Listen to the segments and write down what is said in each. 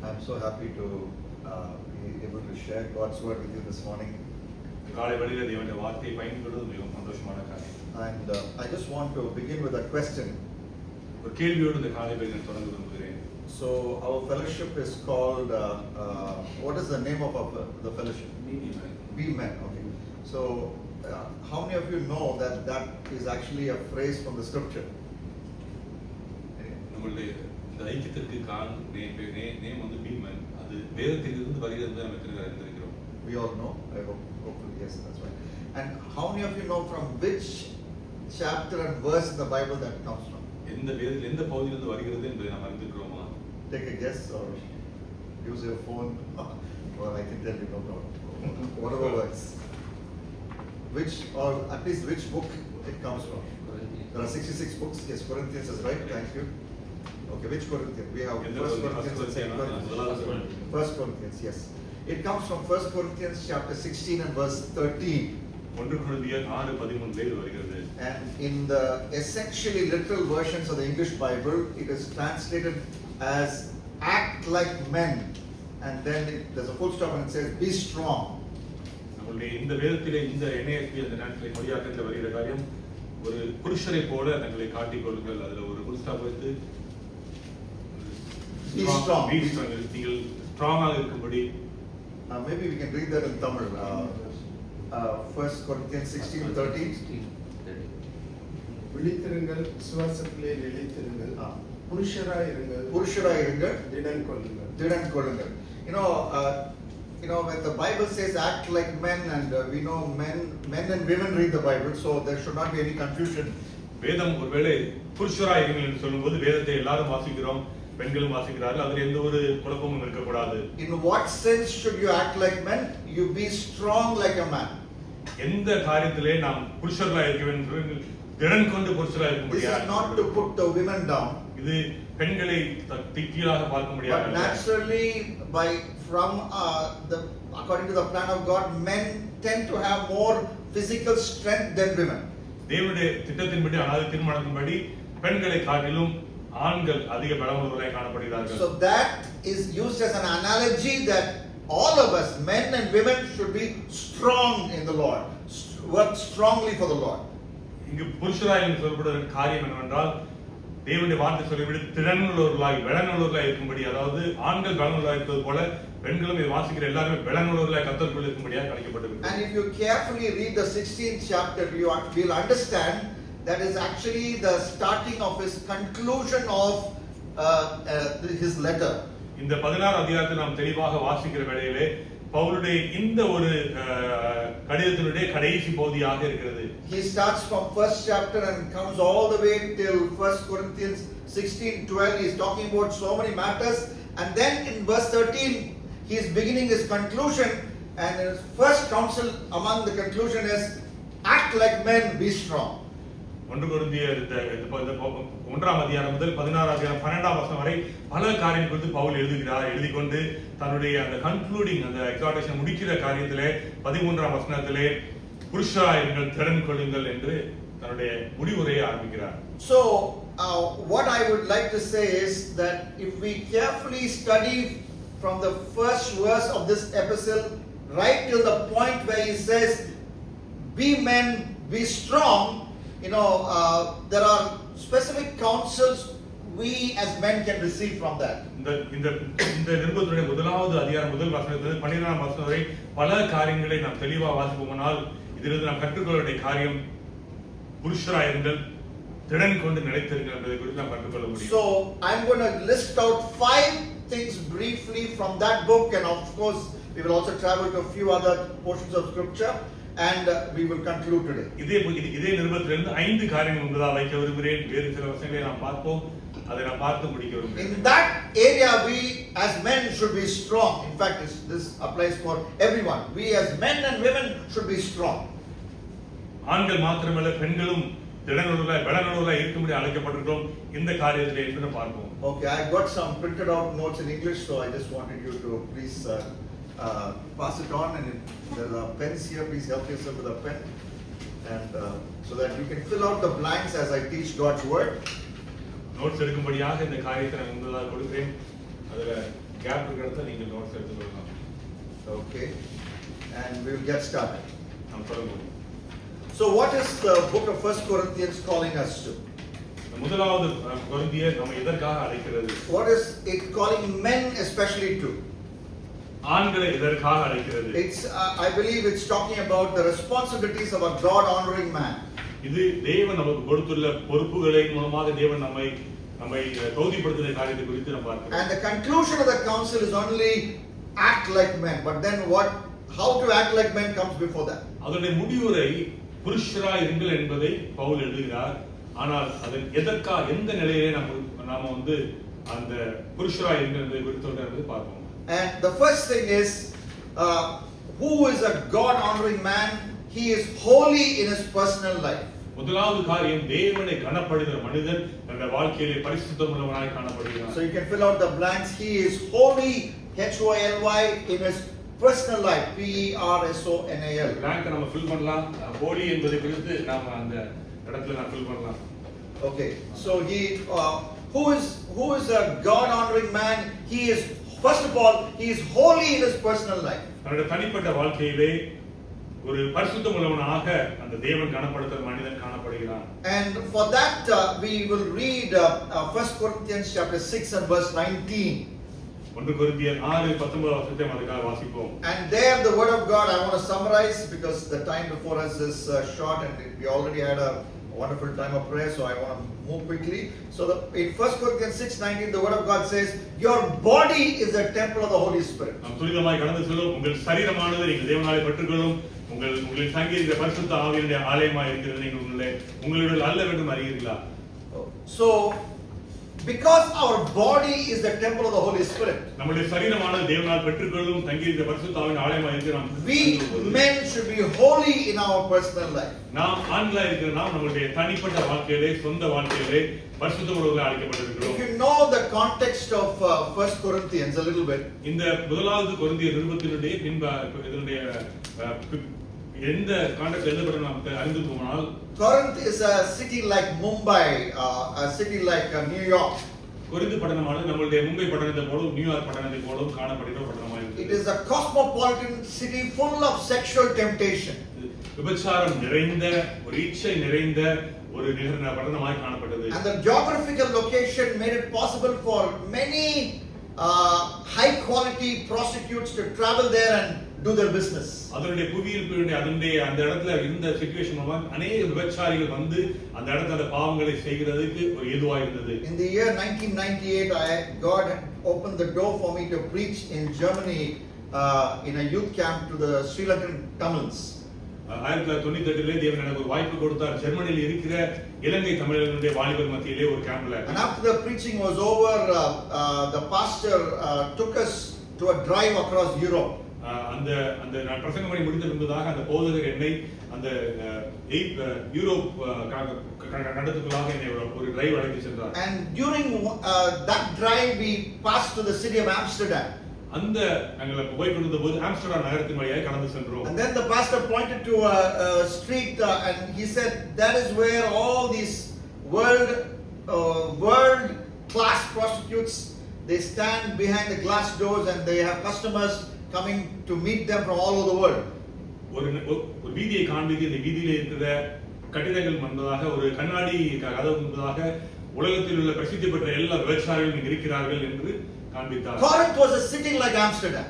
I'm so happy to be able to share God's word with you this morning. And I just want to begin with a question. So our fellowship is called, what is the name of the fellowship? Be Men. Okay. So how many of you know that that is actually a phrase from the scripture? இந்த ஐக்கியத்திற்கு name வந்து பீமன் அது வேதத்திலிருந்து வருகிறது நம்ம தெரிஞ்சிருக்கிறோம். We all know. I hope hopefully yes, that's right. And how many of you know from which chapter and verse in the Bible that comes from? எந்த வேதத்தில் எந்த பகுதியிலிருந்து வருகிறது என்பதை நாம் அறிந்திருக்கிறோமா? Take a guess or use your phone. Or I can tell you no problem. Whatever works. Which or at least which book it comes from? There are 66 books. Yes, Corinthians is right. Thank you. Okay, which Corinthians? We have 1 Corinthians and 2 Corinthians. 1 Corinthians, yes. It comes from 1 Corinthians chapter 16 and verse 13. And in the essentially literal versions of the English Bible, it is translated as act like men. And then there's a full stop and it says be strong. இந்த வேதத்திலே இந்த NASB அந்த நாட்டிலே மொழியாக்கத்தில் வருகிற காரியம் ஒரு புருஷரை போல தங்களை காட்டிக் கொள்ளுங்கள். அதுல ஒரு full stop வைத்து Be strong. Be strong. நீங்கள் ஸ்ட்ராங்காக இருக்கும்படி. Maybe we can read that in Tamil. 1 Corinthians 16:13. விழித்திருங்கள், விசுவாசத்திலே நிலைத்திருங்கள், புருஷராயிருங்கள், திடன் கொள்ளுங்கள். You know when the Bible says act like men, and we know men and women read the Bible, so there should not be any confusion. வேதம் ஒருவேளை புருஷராயிருங்கள் என்று சொல்லும்போது வேதத்தை எல்லாரும் வாசிக்கிறோம், பெண்களும் வாசிக்கிறார்கள், அதில் எந்த ஒரு குழப்பமும் இருக்கக்கூடாது. In what sense should you act like men? You be strong like a man. எந்த காரியத்திலே நாம் புருஷர்களாக இருக்க வேண்டும், திடன் கொண்டு புருஷராக இருக்க முடியாது. This is not to put the women down. இது பெண்களை கீழாக பார்க்க முடியாது. But naturally, according to the plan of God, men tend to have more physical strength than women. தேவனுடைய திட்டத்தின்படி, அதாவது தீர்மானத்தின்படி பெண்களை காட்டிலும் ஆண்கள் அதிக பலமுள்ளவர்களாய் காணப்படுகிறார்கள். So that is used as an analogy that all of us, men and women, should be strong in the Lord, work strongly for the Lord. இங்கு புருஷராய் என்று சொல்லப்படுகிற காரியம் என்னவென்றால், தேவனுடைய வார்த்தை சொல்லிவிடு திறனுள்ளவர்களாய் பலனுள்ளவர்களாய் இருக்கும்படி, அதாவது ஆண்கள் பலனுள்ளவர்களாய் இருப்பது போல பெண்களும் இதை வாசிக்கிற எல்லாருமே பலனுள்ளவர்களாய் கர்த்தருக்குள் இருக்கும்படியாக கணிக்கப்பட்டிருக்கிறது. And if you carefully read the 16th chapter, you will understand that is actually the starting of his conclusion of his letter. இந்த 16 அதிகாரத்தை நாம் தெளிவாக வாசிக்கிற வேளையிலே பவுலுடைய இந்த ஒரு கடிதத்தினுடைய கடைசி பகுதியாக இருக்கிறது. He starts from first chapter and comes all the way till 1 Corinthians 16:12. He is talking about so many matters, and then in verse 13 he is beginning his conclusion, and his first counsel among the conclusion is act like men, be strong. 1 கொரிந்தியர் 1ஆம் அதிகாரம் முதல் 16ஆம் அதிகாரம் 12ஆம் வசனம் வரை பல காரியங்கள் குறித்து பவுல் எழுதிக்கொண்டு தன்னுடைய அந்த கன்க்ளூடிங் அந்த எக்ஸார்டேஷன் முடிக்கிற காரியத்திலே 13ஆம் வசனத்திலே புருஷராயிருங்கள் திடன் கொள்ளுங்கள் என்று தன்னுடைய முடிவுரையை ஆரம்பிக்கிறார். So what I would like to say is that if we carefully study from the first verse of this epistle right till the point where he says be men, be strong, there are specific counsels we as men can receive from that. இந்த நிருபத்தினுடைய முதலாவது அதிகாரம் முதல் வசனத்திலிருந்து 12ஆம் வசனம் வரை பல காரியங்களை நாம் தெளிவாக வாசிப்போமானால் இதிலிருந்து நாம் கற்றுக்கொள்ள வேண்டிய காரியம் புருஷராயிருங்கள் திடன் கொண்டு நிலைத்திருங்கள் என்பதை குறித்து நாம் கற்றுக்கொள்ள முடியும். So I'm going to list out 5 things briefly from that book, and of course we will also travel to a few other portions of scripture, and we will conclude today. இதே நிருபத்திலிருந்து 5 காரியங்கள் உங்களா வைக்க விரும்புகிறேன். வேறு சில வசனங்களை நாம் பார்ப்போம், அதை நாம் பார்த்து முடிக்க விரும்புகிறேன். In that area we as men should be strong. In fact this applies for everyone. We as men and women should be strong. ஆண்கள் மாத்திரமல்ல பெண்களும் திடனுள்ளவர்களாய் பலனுள்ளவர்களாய் இருக்கும்படி அழைக்கப்பட்டிருக்கிறோம். இந்த காரியத்திலே என்ன பார்ப்போம். Okay, I got some printed out notes in English, so I just wanted you to please pass it on, and if there are pens here, please help yourself with a pen, and so that you can fill out the blanks as I teach God's word. Notes எடுக்கும்படியாக இந்த காரியத்தை நான் உங்களுக்கு கொடுக்கிறேன். அதுல gap இருக்கிற இடத்துல நீங்கள் நோட்ஸ் எடுத்துக்கொள்ளலாம். Okay, and we will get started. நாம் தொடங்குவோம். So, what is the book of 1 Corinthians calling us to? முதலாவது கொரிந்தியர் நம்ம எதற்காக அழைக்கிறது? What is it calling men especially to? ஆண்களை எதற்காக அழைக்கிறது? It's, I believe it's talking about the responsibilities of a God-honoring man. இது தேவன் நமக்கு கொடுத்துள்ள பொறுப்புகளை மூலமாக தேவன் நம்மை தகுதிப்படுத்துகிற காரியத்தை குறித்து நம்ம பார்க்கிறோம். And the conclusion of the council is only act like men. But then what? How to act like men comes before that. அதனுடைய முடிவுரை புருஷராய் இருங்கள் என்பதை பவுல் எழுதுகிறார். ஆனால் அதன் எந்த நிலையிலே நாம அந்த புருஷராய் இருங்கள் என்பதை குறித்து பார்ப்போம். And the first thing is, who is a God-honoring man? He is holy in his personal life. முதலாவது காரியம் தேவனை கனப்படுகிற மனிதன் தன்னுடைய வாழ்க்கையிலே பரிசுத்தமுள்ளவனாய் காணப்படுகிறான். So you can fill out the blanks. He is holy, HOLY, in his personal life, PERSONAL. blank நம்ம fill பண்ணலாம். holy என்பதை குறித்து நாம அந்த இடத்துல நான் fill பண்ணலாம். Okay, so who is a God-honoring man? He is, first of all, he is holy in his personal life. தன்னுடைய தனிப்பட்ட வாழ்க்கையிலே ஒரு பரிசுத்தமுள்ளவனாக அந்த தேவன் கனப்படுத்துகிற மனிதன் காணப்படுகிறான். And for that we will read 1 Corinthians chapter 6 and verse 19. 1 கொரிந்தியர் 6:19 வசனத்தை அதுக்காக வாசிப்போம். And there the word of God, I want to summarize because the time before us is short and we already had a wonderful time of prayer, so I want to move quickly. So in 1 Corinthians 6:19 the word of God says, your body is a temple of the Holy Spirit. நாம் துரிதமாய் கடந்து செல்லும். உங்கள் சரீரமானது நீங்கள் தேவனாலே பெற்றுக்கொள்ளும் உங்களின் தங்கியிருக்கிற பரிசுத்த ஆவியினுடைய ஆலயமாய் இருக்கிறது. நீங்கள் உங்களுடைய அல்ல வேண்டும் அறியீர்களா? So because our body is the temple of the Holy Spirit, நம்முடைய சரீரமானது தேவனால் பெற்றுக்கொள்ளும் தங்கியிருக்கிற பரிசுத்த ஆவியின் ஆலயமாய் இருக்கிறோம். we men should be holy in our personal life. நாம் ஆண்களாய் இருக்கிற நாம் நம்முடைய தனிப்பட்ட வாழ்க்கையிலே சொந்த வாழ்க்கையிலே பரிசுத்தமுள்ளவர்களாய் அழைக்கப்பட்டிருக்கிறோம். If you know the context of 1 Corinthians a little bit, இந்த முதலாவது கொரிந்தியர் நிருபத்தினுடைய இதனுடைய எந்த கான்டெக்ஸ்ட் எழுதப்பட்ட நாம் அறிந்து போனால், Corinth is a city like Mumbai, a city like New York. கொரிந்து பட்டணமானது நம்மளுடைய மும்பை பட்டணத்தை போலும் நியூயார்க் பட்டணத்தை போலும் காணப்படுகிற பட்டணமாக It இருக்கிறது. is a cosmopolitan city full of sexual temptation. விபச்சாரம் நிறைந்த ஒரு இச்சை நிறைந்த ஒரு பட்டணமாய் காணப்பட்டது. And the geographical location made it possible for many high quality prostitutes to travel there and do their business. அதனுடைய புவியியல் அந்த இடத்துல இருந்த சிச்சுவேஷன் மூலமா अनेक விபச்சாரிகள் வந்து அந்த இடத்துல பாவங்களை செய்கிறதுக்கு ஒரு ஏதுவா இருந்தது. In the year 1998 God opened the door for me to preach in Germany in a youth camp to the Sri Lankan Tamils. 1998 தேவன் எனக்கு ஒரு வாய்ப்பு கொடுத்தார். ஜெர்மனியில் இருக்கிற இலங்கை தமிழர்களுடைய வாலிபர் மத்தியிலே ஒரு கேம்ப்ல. And after the preaching was over, the pastor took us to a drive across Europe. அந்த நான் பிரசங்கம் பண்ணி முடித்த பின்பதாக அந்த போதகர் என்னை அந்த யூரோப் கண்டத்துக்குள்ளாக என்னை ஒரு டிரைவ் அழைத்து சென்றார். And during that drive we passed to the city of Amsterdam. அந்த நாங்கள் போய் கொண்டிருந்த போது ஆம்ஸ்டர்டாம் நகரத்தின் வழியாக கடந்து சென்றோம். And then the pastor pointed to a street and he said that is where all these world class prostitutes, they stand behind the glass doors and they have customers coming to meet them from all over the world. ஒரு வீதியை காண்பித்து இந்த வீதியிலே இருக்கிற கட்டிடங்கள் முன்பதாக ஒரு கண்ணாடி கதவு முன்பதாக உலகத்தில் உள்ள பிரசித்தி பெற்ற எல்லா விபச்சாரிகளும் இங்கு இருக்கிறார்கள் என்று காண்பித்தார். Corinth was a city like Amsterdam.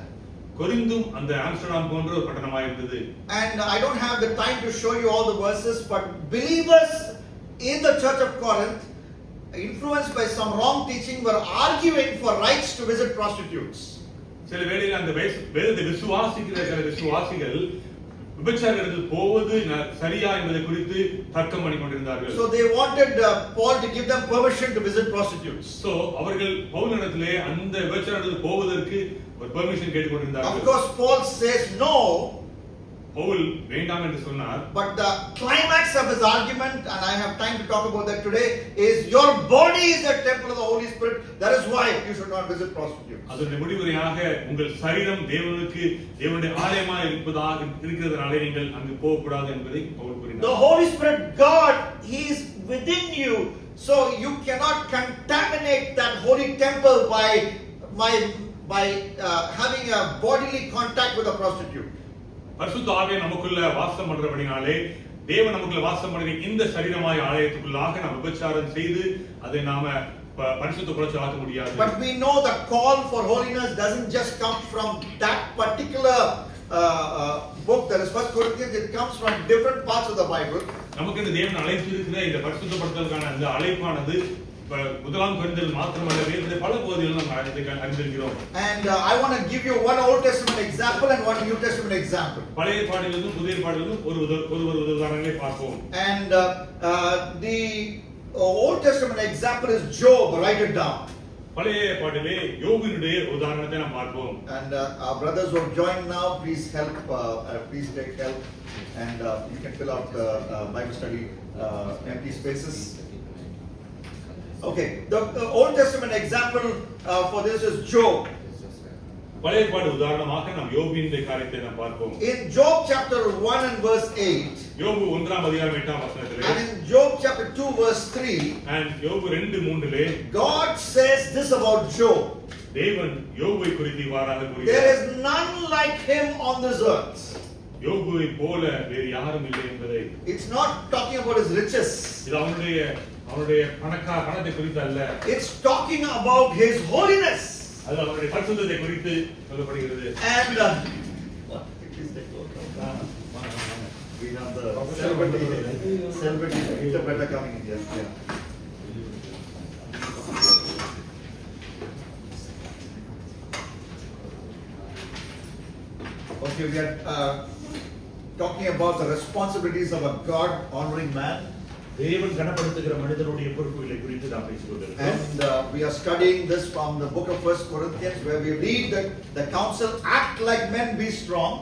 கொரிந்தும் அந்த ஆம்ஸ்டர்டாம் போன்ற ஒரு பட்டணமாக இருந்தது. And I don't have the time to show you all the verses, but believers in the church of Corinth, influenced by some wrong teaching, were arguing for rights to visit prostitutes. சில வேளையில் அந்த வேதத்தை விசுவாசிக்கிற சில விசுவாசிகள் விபச்சாரத்துக்கு போவது சரியா என்பதை குறித்து தர்க்கம் பண்ணி கொண்டிருந்தார்கள். So they wanted Paul to give them permission to visit prostitutes. So அவர்கள் பவுலிடத்திலே அந்த விபச்சாரத்துக்கு போவதற்கு ஒரு பெர்மிஷன் கேட்டு கொண்டிருந்தார்கள். Of course Paul says no. Pavul வேண்டாம் என்று சொன்னார். But the climax of his argument, and I have time to talk about that today, is your body is the temple of the Holy Spirit. That is why you should not visit prostitutes. அதனுடைய முடிவுரையாக உங்கள் சரீரம் தேவனுடைய ஆலயமாக இருக்கிறதுனாலே நீங்கள் அங்கு போக கூடாது என்பதை பவுல் கூறினார். The Holy Spirit, God, He is within you, so you cannot contaminate that holy temple by by having a bodily contact with a prostitute. பரிசுத்த ஆவியானவர் நமக்குள்ள வாசம் பண்றபடினாலே தேவன் நமக்குள்ள வாசம் பண்ணுகிற இந்த சரீரமாய் ஆலயத்துக்குள்ளாக நாம் விபச்சாரம் செய்து அதை நாம பரிசுத்த குலைச்சல் ஆக்க முடியாது. But we know the call for holiness doesn't just come from that particular book, that is 1 Corinthians. It comes from different parts of the Bible. நமக்கு இந்த தேவன் அழைத்திருக்கிற இந்த பரிசுத்தப்படுத்தலுக்கான அந்த அழைப்பானது முதலாம் கொரிந்தியர் மாத்திரமல்ல, வேறு பல பகுதிகளில் நாம் அறிந்திருக்கிறோம். And I want to give you one Old Testament example and one New Testament example. பழைய ஏற்பாட்டிலிருந்தும் புதிய ஏற்பாட்டிலிருந்தும் ஒரு உதாரணங்களை பார்ப்போம். And the Old Testament example is Job. Write it down. பழைய ஏற்பாட்டிலே யோபுவினுடைய உதாரணத்தை நாம் பார்ப்போம். And our brothers who have joined now, please help. Please take help, and you can fill out the Bible study empty spaces. Okay, the Old Testament example for this is Job. பழைய ஏற்பாடு உதாரணமாக நாம் யோபுவினுடைய காரியத்தை நாம் பார்ப்போம். In Job chapter 1 and verse 8, யோபு 1 அதிகாரம் 8 வசனத்திலே, and in Job chapter 2 verse 3, and யோபு 2:3 God says this about Job. தேவன் யோபுவை குறித்து இவ்வாறாக There கூறுகிறார், is none like him on this earth. யோபுவை போல வேறு யாரும் இல்லை என்பதை. It's not talking about his riches. இது அவருடைய பணத்தை குறித்து அல்ல. It's talking about his holiness. அது அவருடைய பரிசுத்தத்தை குறித்து சொல்லப்படுகிறது. And we have the celebrity interpreter coming in here. Yeah. Okay, we are talking about the responsibilities of a God-honoring man. தேவன் கனப்படுத்துகிற மனிதனுடைய பொறுப்புகளை குறித்து நாம் பேசிக்கொண்டிருக்கிறோம். And we are studying this from the book of 1 Corinthians, where we read that the counsel, act like men, be strong.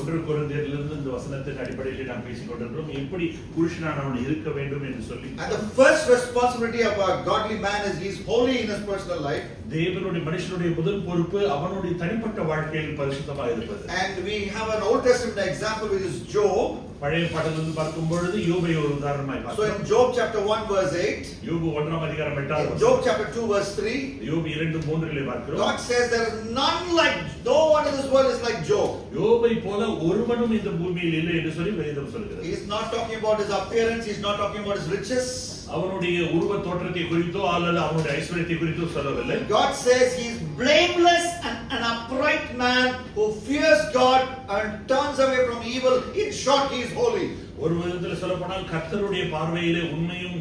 1 கொரிந்தியரிலிருந்து இந்த வசனத்தின் அடிப்படையில் நாம் பேசிக்கொண்டிருக்கிறோம். எப்படி புருஷனானவன் இருக்க வேண்டும் என்று சொல்லி. And the first responsibility of a godly man is he is holy in his personal life. தேவனுடைய மனுஷனுடைய முதல் பொறுப்பு அவனுடைய தனிப்பட்ட வாழ்க்கையில் பரிசுத்தமாக இருப்பது. And we have an Old Testament example which is Job. பழைய பாடலிலிருந்து பார்க்கும் பொழுது யோபை ஒரு உதாரணமாய் So பார்க்கிறோம். in Job chapter 1 verse 8, யோபு 1 அதிகாரம் 8 in Job chapter 2 verse 3, யோபு 2:3 பார்க்கிறோம். God says there is none like, no one in this world is like Job. யோபை போல ஒருவனும் இந்த பூமியில் இல்லை என்று சொல்லி வேதம் சொல்கிறது. He is not talking about his appearance, he is not talking about his riches. அவனுடைய உருவ தோற்றத்தை குறித்தோ அல்லது அவனுடைய ஐஸ்வரியத்தை குறித்தோ சொல்லவில்லை. God says he is blameless and an upright man who fears God and turns away from evil. In short, he is holy. ஒரு விதத்தில் சொல்லப்போனால் கர்த்தருடைய பார்வையிலே உண்மையும்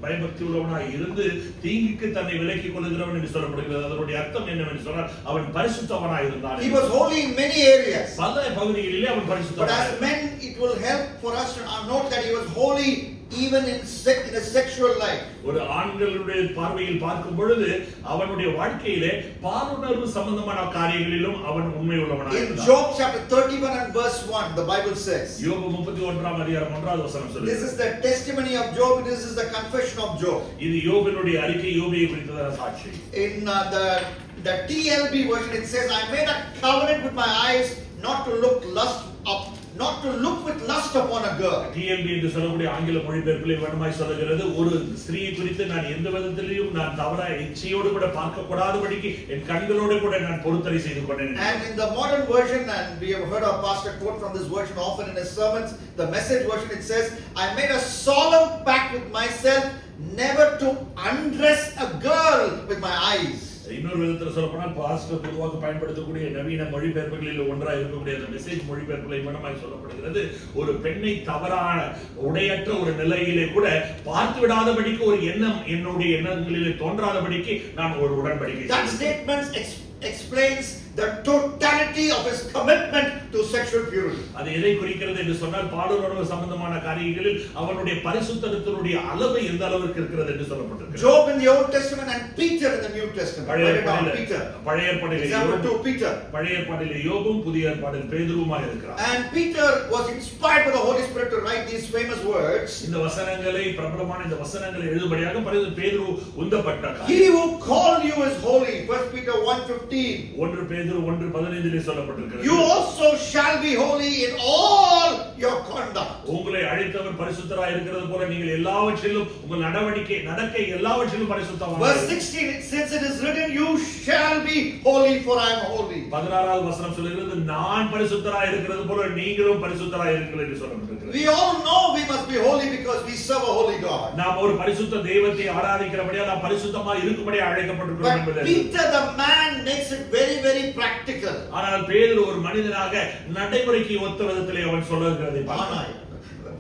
பயபக்தி உள்ளவனாய் இருந்து தீங்குக்கு தன்னை விலக்கிக் கொள்கிறவன் என்று சொல்லப்படுகிறது. அதனுடைய அர்த்தம் என்னவென்று சொன்னால் அவன் பரிசுத்தவனாய் இருந்தான். He was holy in many areas. பல பகுதிகளிலே அவன் But பரிசுத்தவனாய். as men, it will help for us to note that he was holy even in a sexual life. ஒரு ஆண்களுடைய பார்வையில் பார்க்கும் பொழுது அவனுடைய வாழ்க்கையிலே பாலுணர்வு சம்பந்தமான காரியங்களிலும் அவன் உண்மை உள்ளவனாய் In இருந்தான். Job chapter 31 and verse 1, the Bible says, யோபு 31 அதிகாரம் 1 வசனம் சொல்லுகிறது. this is the testimony of Job, this is the confession of Job. இது யோபினுடைய அறிக்கை, யோபியை குறித்ததான சாட்சி. In the TLB version, it says, I made a covenant with my eyes not to look with lust upon a girl. TLB என்று சொல்லக்கூடிய ஆங்கில மொழிபெயர்ப்பிலே வேணுமாய் சொல்லுகிறது, ஒரு ஸ்திரீயை குறித்து நான் எந்த விதத்திலேயும் நான் தவறாக இச்சையோடு கூட பார்க்க கூடாதபடிக்கு என் கண்களோடு கூட நான் பொறுத்தரை செய்து கொண்டேன். And in the modern version, and we have heard our pastor quote from this version often in his sermons, the Message version, it says, I made a solemn pact with myself never to undress a girl with my eyes. இன்னொரு விதத்தில் சொல்லப்போனால் pastor பொதுவாக பயன்படுத்தக்கூடிய நவீன மொழிபெயர்ப்புகளில் ஒன்றாக இருக்கக்கூடிய அந்த message மொழிபெயர்ப்புகளை வேணுமாய் சொல்லப்படுகிறது, ஒரு பெண்ணை தவறான உடையற்ற ஒரு நிலையிலே கூட பார்த்து விடாதபடிக்கு ஒரு எண்ணம் என்னுடைய எண்ணங்களிலே தோன்றாதபடிக்கு நான் ஒரு உடன்படிக்கை. That statement explains the totality of his commitment to sexual purity. அது எதை குறிக்கிறது என்று சொன்னால் பாலுணர்வு சம்பந்தமான காரியங்களில் அவனுடைய பரிசுத்தத்தினுடைய அளவு எந்த அளவுக்கு இருக்கிறது என்று சொல்லப்பட்டிருக்கிறது. Job in the Old Testament and Peter in the New Testament. பழைய ஏற்பாட்டிலே Example 2, Peter. பழைய ஏற்பாட்டிலே யோபும் புதிய ஏற்பாட்டில் பேதுருவுமாக இருக்கிறார். And Peter was inspired by the Holy Spirit to write these famous words. இந்த வசனங்களை பிரபலமான இந்த வசனங்களை எழுதும்படியாக பேதுரு உந்தப்பட்டார். He who called you is holy. 1 Peter 1:15. 1 பேதுரு பேதுரு 1:15 சொல்லப்பட்டிருக்கிறது. You also shall be holy in all your conduct. உங்களை அழைத்தவர் பரிசுத்தராய் இருக்கிறது போல நீங்கள் எல்லாவற்றிலும் உங்கள் நடக்கை எல்லாவற்றிலும் பரிசுத்தமாய். Verse 16, since it is written, you shall be holy for I am holy. 16வது வசனம் சொல்கிறது நான் பரிசுத்தராய் இருக்கிறது போல நீங்களும் பரிசுத்தராய் இருங்கள் என்று சொல்லப்பட்டிருக்கிறது. We all know we must be holy because we serve a holy God. நாம் ஒரு பரிசுத்த தெய்வத்தை ஆராதிக்கிறபடியால் நாம் பரிசுத்தமாய் இருக்கும்படி அழைக்கப்பட்டிருக்கிறோம் But என்பது. Peter the man makes it very, very practical. ஆனால் பேதுரு ஒரு மனிதனாக நடைமுறைக்கு ஒத்த விதத்திலே அவன் சொல்லுகிறதை பார்க்கிறோம்.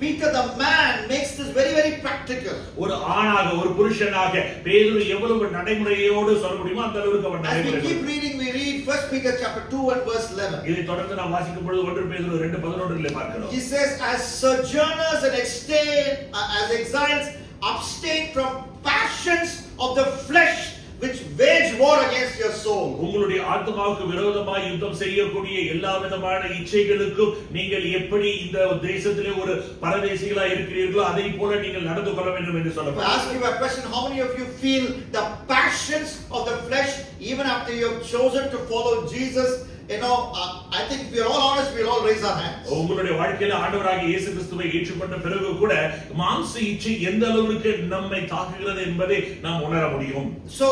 Peter the man makes this very, very practical. ஒரு ஆணாக ஒரு புருஷனாக பேதுரு எவ்வளவு நடைமுறையோடு சொல்ல முடியுமோ அந்த அளவுக்கு அவன் As we நடைமுறை. keep reading, we read 1 Peter chapter 2 and verse 11. இதை தொடர்ந்து நாம் வாசிக்கும் பொழுது 1 பேதுரு 2:11 பார்க்கிறோம். He says, as sojourners and as exiles, abstain from passions of the flesh which wage war against your soul. உங்களுடைய ஆத்மாவுக்கு விரோதமாய் யுத்தம் செய்யக்கூடிய எல்லா விதமான இச்சைகளுக்கும் நீங்கள் எப்படி இந்த தேசத்திலே ஒரு பரதேசிகளாய் இருக்கிறீர்களோ அதை போல நீங்கள் நடந்து கொள்ள வேண்டும் என்று If I சொல்லப்படுகிறது. ask you a question, how many of you feel the passions of the flesh even after you have chosen to follow Jesus? I think if we are all honest, we'll all raise our hands. உங்களுடைய வாழ்க்கையில ஆண்டவராகிய இயேசு கிறிஸ்துவை ஏற்றுக்கொண்ட பிறகு கூட மாம்ச இச்சை எந்த அளவுக்கு நம்மை தாக்குகிறது என்பதை நாம் உணர முடியும். So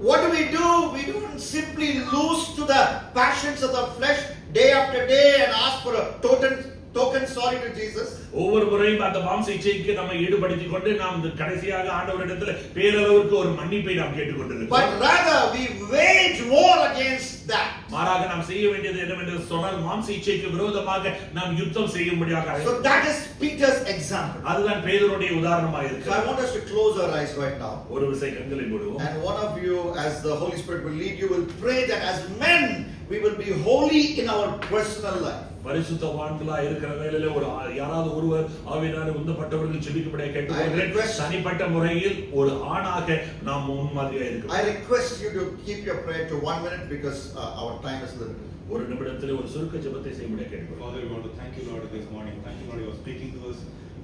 what do? We don't simply lose to the passions of the flesh day after day and ask for a token sorry to Jesus. ஒவ்வொரு முறையும் அந்த மாம்ச இச்சைக்கு நம்ம ஈடுபடுத்திக் கொண்டு நாம் கடைசியாக ஆண்டவரிடத்தில் பேரளவுக்கு ஒரு மன்னிப்பை நாம் கேட்டுக்கொண்டிருக்கிறோம். But rather we wage war against that. மாறாக நாம் செய்ய வேண்டியது என்னவென்று சொன்னால் மாம்ச இச்சைக்கு விரோதமாக நாம் யுத்தம் செய்யும்படியாக. So that is Peter's example. அதுதான் பேதுருடைய உதாரணமாக So இருக்கு. I want us to close our eyes right now. ஒரு விசை கண்களை மூடுவோம். And one of you, as the Holy Spirit will lead you, will pray that as men we will be holy in our personal life. பரிசுத்தவான்களா இருக்கிற வேளையில ஒரு யாராவது ஒருவர் ஆவியினாலே உந்தப்பட்டவர்கள் ஜெபிக்கும்படியாக கேட்டுக்கொள்கிறேன். தனிப்பட்ட முறையில் ஒரு ஆணாக நாம் முன்மாதிரியாக இருக்கிறோம். I request you to keep your prayer to 1 minute because our time is limited. ஒரு நிமிடத்தில் ஒரு சுருக்க ஜெபத்தை செய்யும்படியாக கேட்டுக்கொள்கிறேன். Father, we want to thank you, Lord, this morning. Thank you, Lord, you are speaking to us,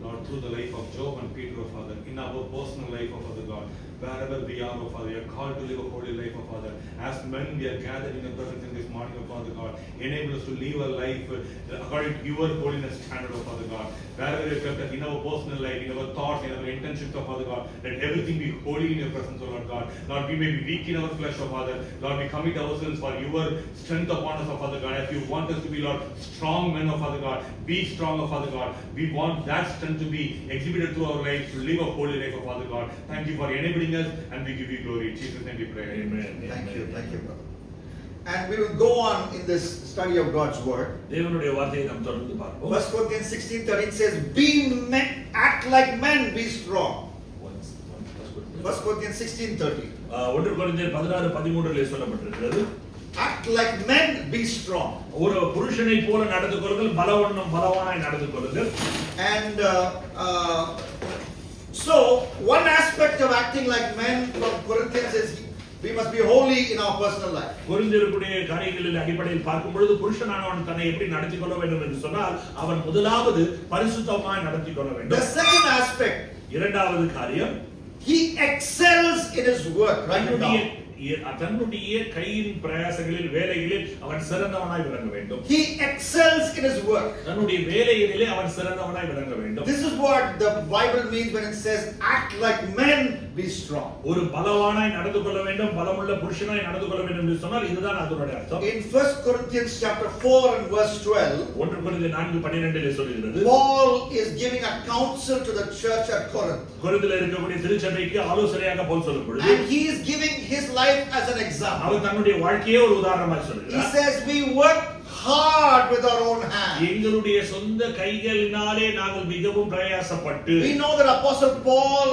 Lord, through the life of Job and Peter, Father, in our personal life, Father God. Wherever we are, Father, we are called to live a holy life, Father. As men, we are gathered in your presence in this morning, Father God. Enable us to live a life according to your holiness standard, Father God. Wherever we are kept in our personal life, in our thoughts, in our intentions, Father God, let everything be holy in your presence, Lord God. Lord, we may be weak in our flesh, Father. Lord, we commit ourselves for your strength upon us, Father God. If you want us to be, Lord, strong men, Father God, be strong, Father God. We want that strength to be exhibited through our lives, to live a holy life, Father God. Thank you for enabling us, and we give you glory. In Jesus' name we pray. Amen. Thank you, brother. And we will go on in this study of God's word. தேவனுடைய வார்த்தையை நாம் தொடர்ந்து பார்ப்போம். 1 Corinthians 16:13 says, "Be men, act like men, be strong." 1 Corinthians 16:13. 1 கொரிந்தியர் 16:13 சொல்லப்பட்டிருக்கிறது. Act like men, be strong. ஒரு புருஷனை போல நடந்து கொள்ளுங்கள், பலவானாய் நடந்து கொள்ளுங்கள். And so one aspect of acting like men from Corinthians is we must be holy in our personal life. கொரிந்தியருடைய காரியங்களின் அடிப்படையில் பார்க்கும் பொழுது புருஷனானவன் தன்னை எப்படி நடத்தி கொள்ள வேண்டும் என்று சொன்னால் அவன் முதலாவது பரிசுத்தமாய் நடத்தி கொள்ள The வேண்டும். second aspect, இரண்டாவது காரியம் he excels in his work. தன்னுடைய கையின் பிரயாசங்களில் வேலைகளில் அவன் சிறந்தவனாய் விளங்க வேண்டும். He excels in his work. தன்னுடைய வேலைகளிலே அவன் சிறந்தவனாய் விளங்க வேண்டும். This is what the Bible means when it says act like men, be strong. ஒரு பலவானாய் நடந்து கொள்ள வேண்டும், பலமுள்ள புருஷனாய் நடந்து கொள்ள வேண்டும் என்று சொன்னால் இதுதான் அதனுடைய அர்த்தம். In 1 Corinthians chapter 4 and verse 12, 1 கொரிந்தியர் 4:12 சொல்கிறது. Paul is giving a counsel to the church at Corinth. கொரிந்தியில் இருக்கக்கூடிய திருச்சபைக்கு ஆலோசனையாக பவுல் சொல்லும் பொழுது And he is giving his life as an example. அவர் தன்னுடைய வாழ்க்கையே ஒரு உதாரணமாக He சொல்கிறார். says we work hard with our own hands. எங்களுடைய சொந்த கைகளினாலே நாங்கள் மிகவும் பிரயாசப்பட்டு. We know that Apostle Paul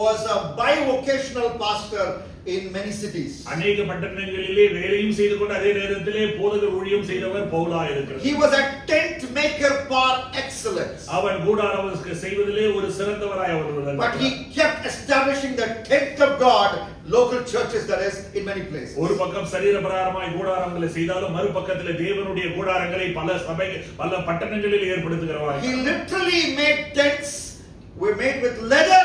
was a bivocational pastor in many cities. அநேக பட்டணங்களிலே வேலையும் செய்து கொண்டு அதே நேரத்திலே போதகர் ஊழியம் செய்தவர் பவுலா இருக்கிறார். He was a tent maker par excellence. அவன் கூடாரம் செய்வதிலே ஒரு சிறந்தவராய் அவர் இருந்தார். But he kept establishing the tent of God, local churches that is, in many places. ஒரு பக்கம் சரீர பிரகாரமாய் கூடாரங்களை செய்தாலும் மறுபக்கத்திலே தேவனுடைய கூடாரங்களை பல பட்டணங்களில் ஏற்படுத்துகிறவர். He literally made tents were made with leather,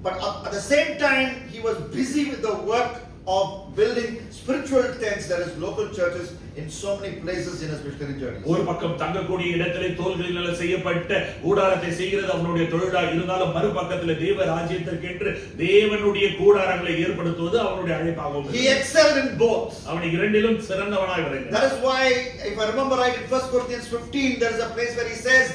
but at the same time he was busy with the work of building spiritual tents, there is local churches in so many places in his missionary journeys. ஒரு பக்கம் தங்கக்கூடிய இடத்திலே தோள்களினால செய்யப்பட்ட கூடாரத்தை செய்கிறது அவனுடைய தொழிலாக இருந்தாலும் மறுபக்கத்திலே தேவ ராஜ்யத்திற்கென்று தேவனுடைய கூடாரங்களை ஏற்படுத்துவது அவனுடைய அழைப்பாகும். He excelled in both. அவன் இரண்டிலும் சிறந்தவனாய் விளங்கினான். That is why, if I remember right, in 1 Corinthians 15, there is a place where he says,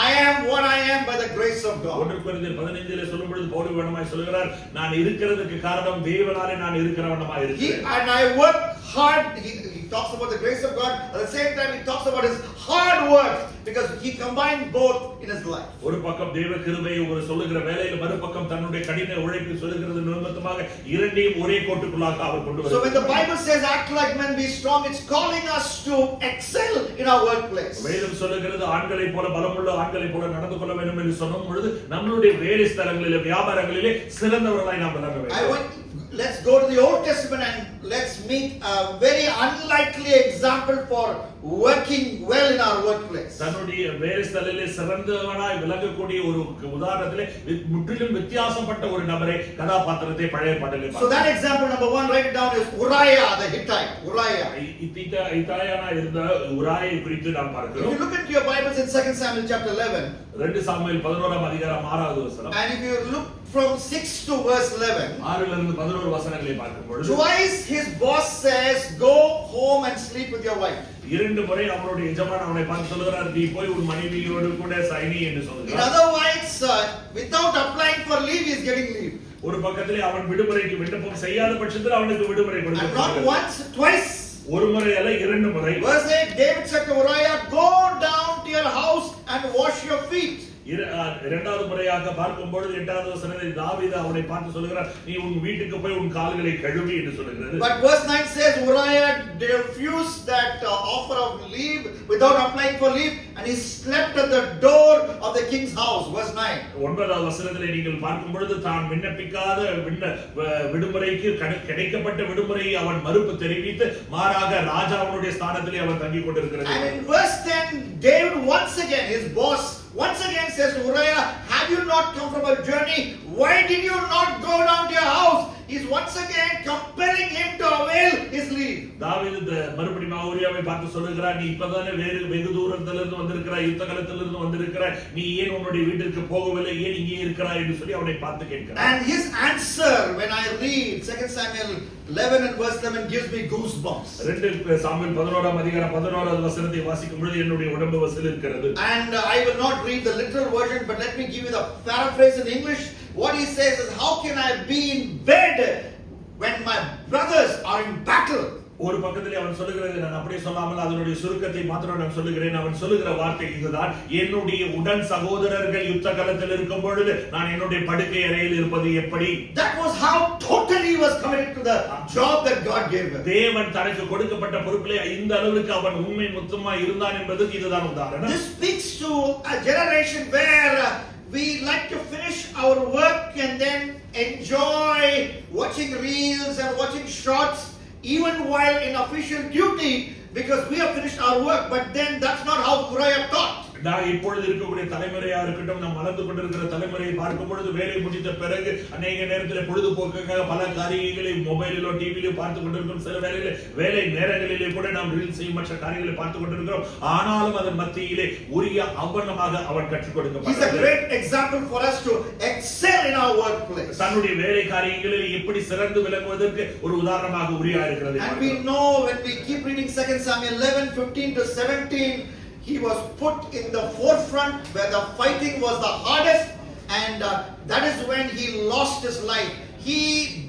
I am what I am by the grace of God. 1 கொரிந்தியர் 15 சொல்லும் பொழுது பவுல் வண்ணமாய் சொல்கிறார், நான் இருக்கிறதுக்கு காரணம் தேவனாலே நான் இருக்கிறவனமாய் இருக்கிறேன். And I work hard. He talks about the grace of God. At the same time, he talks about his hard work because he combined both in his life. ஒரு பக்கம் தேவ கிருபை ஒரு சொல்லுகிற வேளையில மறுபக்கம் தன்னுடைய கடின உழைப்பு சொல்லுகிறது நிமித்தமாக இரண்டையும் ஒரே கோட்டுக்குள்ளாக அவர் கொண்டு வருகிறார். So when the Bible says act like men, be strong, it's calling us to excel in our workplace. வேதம் சொல்லுகிறது ஆண்களை போல பலமுள்ள ஆண்களை போல நடந்து கொள்ள வேண்டும் என்று சொன்ன பொழுது நம்மளுடைய வேலை ஸ்தலங்களிலே வியாபாரங்களிலே சிறந்தவர்களாய் நாம் விளங்க வேண்டும். Let's go to the Old Testament and let's meet a very unlikely example for working well in our workplace. தன்னுடைய வேலை ஸ்தலத்திலே சிறந்தவனாய் விளங்கக்கூடிய ஒரு உதாரணத்திலே முற்றிலும் வித்தியாசப்பட்ட ஒரு நபரை கதாபாத்திரத்தை பழைய பாடலிலே So that example number 1, write it down, is Uriah the Hittite. Uriah. இத்தாயனா இருந்த உராயை குறித்து நாம் If பார்க்கிறோம். you look into your Bibles in 2 Samuel chapter 11, 2 Samuel 11ஆம் அதிகாரம் 6வது வசனம், and if you look from 6 to verse 11, 6 இலிருந்து 11 வசனங்களை பார்க்கும் பொழுது twice his boss says, go home and sleep with your wife. இரண்டு முறை அவருடைய எஜமான் அவனை பார்த்து சொல்கிறார், நீ போய் உன் மனைவியோடு கூட சைனி என்று In சொல்கிறார். other words, without applying for leave, he is getting leave. ஒரு பக்கத்திலே அவன் விடுமுறைக்கு விண்ணப்பம் செய்யாத பட்சத்தில் அவனுக்கு விடுமுறை And not கொடுக்கப்பட்டது. once, twice. ஒரு முறை அல்ல, இரண்டு முறை. Verse 8, David said to Uriah, go down to your house and wash your feet. இரண்டாவது முறையாக பார்க்கும் பொழுது 8வது வசனத்தில் தாவீது அவனை பார்த்து சொல்கிறார், நீ உன் வீட்டுக்கு போய் உன் கால்களை கழுவி என்று சொல்கிறது. But verse 9 says Uriah refused that offer of leave without applying for leave, and he slept at the door of the king's house. Verse 9. 9வது வசனத்திலே நீங்கள் பார்க்கும் பொழுது தான் விண்ணப்பிக்காத விடுமுறைக்கு கிடைக்கப்பட்ட விடுமுறையை அவன் மறுப்பு தெரிவித்து மாறாக ராஜாவுடைய ஸ்தானத்திலே அவன் தங்கிக் கொண்டிருக்கிறார். And in verse 10, David once again, his boss once again says to Uriah, have you not come from a journey? Why did you not go down to your house? He's once again compelling him to avail his leave. தாவீது மறுபடியும் உரியாவை பார்த்து சொல்லுகிறார், நீ இப்பதானே வெகு தூரத்திலிருந்து வந்திருக்கிறாய், யுத்த களத்திலிருந்து வந்திருக்கிறாய், நீ ஏன் உன்னுடைய வீட்டிற்கு போகவில்லை, ஏன் இங்கே இருக்கிறாய் என்று சொல்லி அவனை பார்த்து கேட்கிறார். And his answer, when I read 2 Samuel 11 and verse 11, gives me goosebumps. 2 Samuel 11ஆம் அதிகாரம் 11வது வசனத்தை வாசிக்கும் பொழுது என்னுடைய உடம்பு வசிலிருக்கிறது. And I will not read the literal version, but let me give you the paraphrase in English. What he says is, how can I be in bed when my brothers are in battle? ஒரு பக்கத்திலே அவன் சொல்லுகிறது, நான் அப்படியே சொல்லாமல் அதனுடைய சுருக்கத்தை மாத்திரம் நான் சொல்லுகிறேன். அவன் சொல்லுகிற வார்த்தை இதுதான், என்னுடைய உடன் சகோதரர்கள் யுத்த களத்தில் இருக்கும் பொழுது நான் என்னுடைய படுக்கை அறையில் இருப்பது எப்படி? That was how totally he was committed to the job that God gave him. தேவன் தனக்கு கொடுக்கப்பட்ட பொறுப்பிலே இந்த அளவுக்கு அவன் உண்மை முத்தமாய் இருந்தான் என்பதற்கு இதுதான் உதாரணம். This speaks to a generation where we like to finish our work and then enjoy watching reels and watching shorts even while in official duty because we have finished our work. But then that's not how Uriah taught. நான் இப்பொழுது இருக்கக்கூடிய தலைமுறையா இருக்கட்டும், நாம் வளர்ந்து கொண்டிருக்கிற தலைமுறையை பார்க்கும் பொழுது வேலை முடித்த பிறகு அநேக நேரத்தில் பொழுதுபோக்குக்காக பல காரியங்களை மொபைலிலோ டிவியிலோ பார்த்து கொண்டிருக்கிறோம். சில வேலை நேரங்களிலே கூட நாம் ரீல்ஸையும் மற்ற காரியங்களை பார்த்து கொண்டிருக்கிறோம். ஆனாலும் அதன் மத்தியிலே உரிய அவனமாக அவன் கற்றுக் கொடுக்கப்பட்டான். He's a great example for us to excel in our workplace. தன்னுடைய வேலை காரியங்களில் எப்படி சிறந்து விளங்குவதற்கு ஒரு உதாரணமாக உரியா இருக்கிறது. And we know when we keep reading 2 Samuel 11:15 to 17, he was put in the forefront where the fighting was the hardest, and that is when he lost his life. He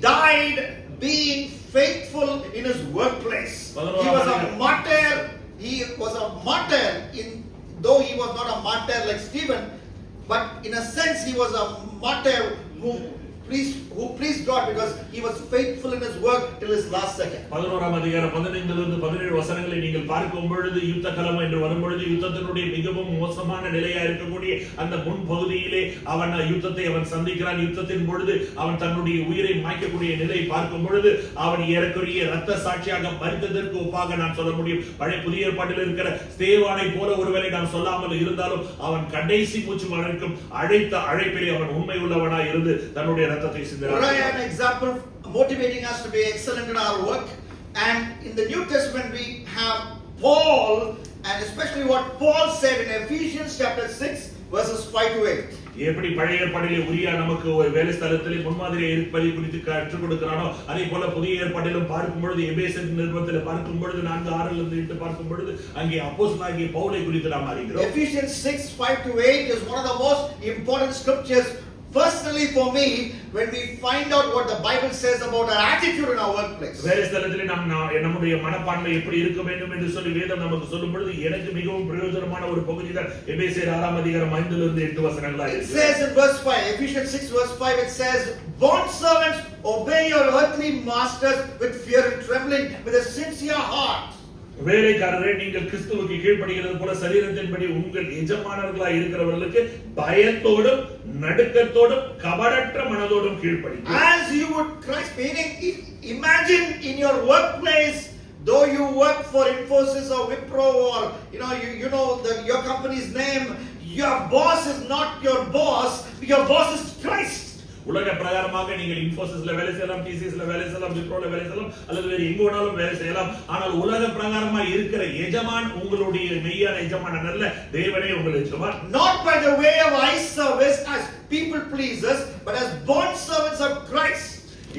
died being faithful in his workplace. He was a martyr. He was a martyr, though he was not a martyr like Stephen, but in a sense he was a martyr who pleased God because he was faithful in his work till his last second. 11ஆம் அதிகாரம் 15 லிருந்து 17 வசனங்களை நீங்கள் பார்க்கும் பொழுது யுத்த களம் என்று வரும் பொழுது யுத்தத்தினுடைய மிகவும் மோசமான நிலையா இருக்கக்கூடிய அந்த முன் பகுதியிலே அவன் யுத்தத்தை அவன் சந்திக்கிறான். யுத்தத்தின் பொழுது அவன் தன்னுடைய உயிரை மாய்க்கக்கூடிய நிலையை பார்க்கும் பொழுது அவன் ஏறக்குறைய இரத்த சாட்சியாக மரித்ததற்கு ஒப்பாக நான் சொல்ல முடியும். பழைய புதிய ஏற்பாட்டில் இருக்கிற ஸ்தேவானை போல ஒருவரை நாம் சொல்லாமல் இருந்தாலும் அவன் கடைசி மூச்சு வரைக்கும் அழைத்த அழைப்பிலே அவன் உண்மை உள்ளவனாய் இருந்து தன்னுடைய Uriah, an example motivating us to be excellent in our work. And in the New Testament we have Paul, and especially what Paul said in Ephesians chapter 6 verses 5 to 8. எப்படி பழைய ஏற்பாட்டிலே உரியா நமக்கு ஒரு வேலை ஸ்தலத்திலே முன்மாதிரியை இருப்பதை குறித்து கற்றுக் கொடுக்கிறானோ அதே போல புதிய ஏற்பாட்டிலும் பார்க்கும் பொழுது எபேசியர் நிருபத்திலே பார்க்கும் பொழுது 4:6 பார்க்கும் பொழுது அங்கே அப்போஸ்தலனாகிய பவுலை குறித்து நாம் அறிகிறோம். Ephesians 6:5 to 8 is one of the most important scriptures personally for me when we find out what the Bible says about our attitude in our workplace. வேலை ஸ்தலத்திலே நம்முடைய மனப்பான்மை எப்படி இருக்க வேண்டும் என்று சொல்லி வேதம் நமக்கு சொல்லும் பொழுது எனக்கு மிகவும் பிரயோஜனமான ஒரு பகுதி தான் எபேசியர் 6:5 வசனங்களாக It says in verse 5, Ephesians 6 verse 5, it says, "Bond servants, obey your earthly masters with fear and trembling, with a sincere heart." வேலைக்காரரே, நீங்கள் கிறிஸ்துவுக்கு கீழ்ப்படிகிறது போல சரீரத்தின்படி உங்கள் எஜமானர்களாய் இருக்கிறவர்களுக்கு பயத்தோடும் நடுக்கத்தோடும் கபடற்ற மனதோடும் கீழ்ப்படிங்க. As you would Christ, meaning imagine in your workplace, though you work for Infosys or Wipro or you know your company's name, your boss is not your boss, your boss is Christ. உலக பிரகாரமாக நீங்கள் இன்ஃபோசிஸ்ல வேலை செய்யலாம், டிசிஎஸ்ல வேலை செய்யலாம், விப்ரோல வேலை செய்யலாம், அல்லது வேறு எங்க வேணாலும் வேலை செய்யலாம். ஆனால் உலக பிரகாரமா இருக்கிற எஜமான் உங்களுடைய மெய்யான எஜமான் அல்ல, தேவனே உங்கள் எஜமான். Not by the way of eye service as people pleasers, but as bond servants of Christ.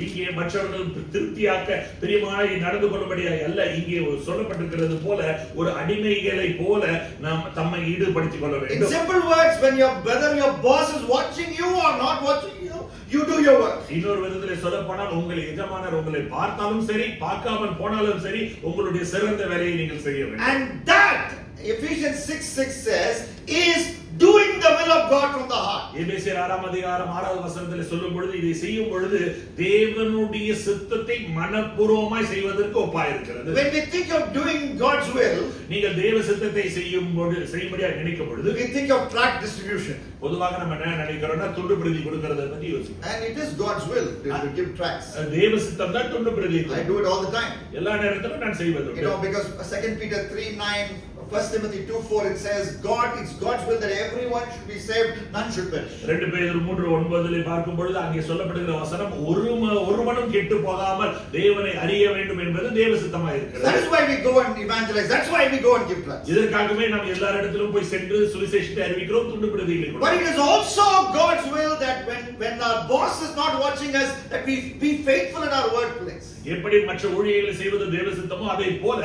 இங்கே மற்றவர்கள் திருப்தியாக்க பிரியமாய் நடந்து கொள்ளும்படியாக அல்ல, இங்கே சொல்லப்பட்டிருக்கிறது போல ஒரு அடிமைகளை போல நாம் தம்மை ஈடுபடுத்திக் கொள்ள வேண்டும். In simple words, whether your boss is watching you or not watching you, you do your work. இன்னொரு விதத்திலே சொல்லப்போனால் உங்கள் எஜமானர் உங்களை பார்த்தாலும் சரி பார்க்காமல் போனாலும் சரி உங்களுடைய சிறந்த வேலையை நீங்கள் செய்ய வேண்டும். And that Ephesians 6:6 says is doing the will of God from the heart. எபேசியர் 6:6 சொல்லும் பொழுது இதை செய்யும் பொழுது தேவனுடைய சித்தத்தை மனப்பூர்வமாய் செய்வதற்கு ஒப்பாய் இருக்கிறது. When we think of doing God's will, நீங்கள் தேவ சித்தத்தை செய்யும்படியாக நினைக்கும் பொழுது we think of tract distribution. பொதுவாக நம்ம என்ன நினைக்கிறோம்னா துண்டு பிரதி கொடுக்கிறத பத்தி யோசிக்கிறோம். And it is God's will to give tracts. தேவ சித்தம் தான் துண்டு பிரதி. I do it all the time. எல்லா நேரத்திலும் நான் செய்வது. Because 2 Peter 3:9, 1 Timothy 2:4, it says it's God's will that everyone should be saved, none should perish. 2 பேதுரு 3:9 பார்க்கும் பொழுது அங்கே சொல்லப்படுகிற வசனம் ஒருவனும் கெட்டு போகாமல் தேவனை அறிய வேண்டும் என்பது தேவ சித்தமாக இருக்கிறது. That is why we go and evangelize. That's why we go and give tracts. இதற்காகவே நாம் எல்லா இடத்திலும் போய் சென்று சுவிசேஷத்தை அறிவிக்கிறோம், துண்டு பிரதிகளை கொடுக்கிறோம். But it is also God's will that when our boss is not watching us, that we be faithful in our workplace. எப்படி மற்ற ஊழியர்களை செய்வது தேவ சித்தமோ அதே போல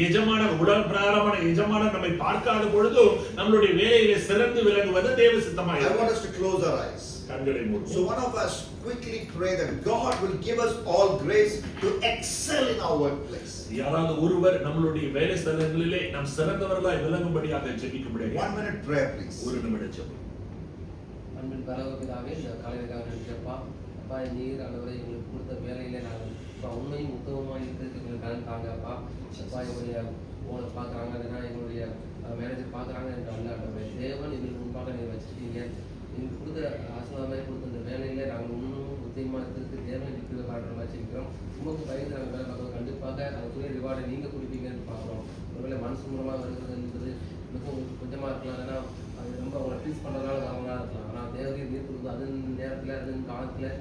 எஜமானர் உலக பிரகாரமான எஜமானர் நம்மை பார்க்காத பொழுது நம்மளுடைய வேலையிலே சிறந்து விளங்குவது தேவ சித்தமாக I இருக்கிறது. want us to close our eyes. கண்களை மூடுவோம். So one of us quickly pray that God will give us all grace to excel in our workplace. யாராவது ஒருவர் நம்மளுடைய வேலை ஸ்தலங்களிலே நாம் சிறந்தவர்களாய் விளங்கும்படியாக ஜெபிக்கும்படியாக 1 minute prayer, please. ஒரு நிமிடம் ஜெபம். அன்பின் பரலோகபிதாவே, இந்த காலையிற்காக நன்றியப்பா. அப்பா, நீர் ஆண்டவரே எங்களுக்கு கொடுத்த வேலையிலே நாங்கள் உண்மையும் உத்தமமாக இருக்கிறதுக்கு எங்களுக்கு தாங்க அப்பா. அப்பா, எங்களுடைய ஓனர் பார்க்குறாங்க, இல்லைன்னா எங்களுடைய மேனேஜர் பார்க்குறாங்க என்று அல்ல ஆண்டவரே. தேவன் எங்களுக்கு முன்பாக நீங்கள் வச்சுருக்கீங்க. எங்களுக்கு கொடுத்த ஆசீர்வாதமாக கொடுத்த இந்த வேலையிலே நாங்கள் இன்னும் உத்தமமாக இருக்கிறதுக்கு தேவன் இருக்கிற காரணமாக வச்சுருக்கிறோம். உமக்கு பயந்து நாங்கள் வேலை பார்க்குறோம். கண்டிப்பாக அதுக்குரிய ரிவார்டை நீங்கள் கொடுப்பீங்கன்னு பார்க்குறோம். ஒருவேளை மனசு மூலமாக வருகிறது என்பது மிகவும் கொஞ்சமாக இருக்கலாம், இல்லைன்னா அது ரொம்ப அவங்களை ப்ளீஸ் பண்ணுறதுனால வரவங்களாக இருக்கலாம். ஆனால் தேவையை நீர் கொடுத்து அது நேரத்தில் அது காலத்தில்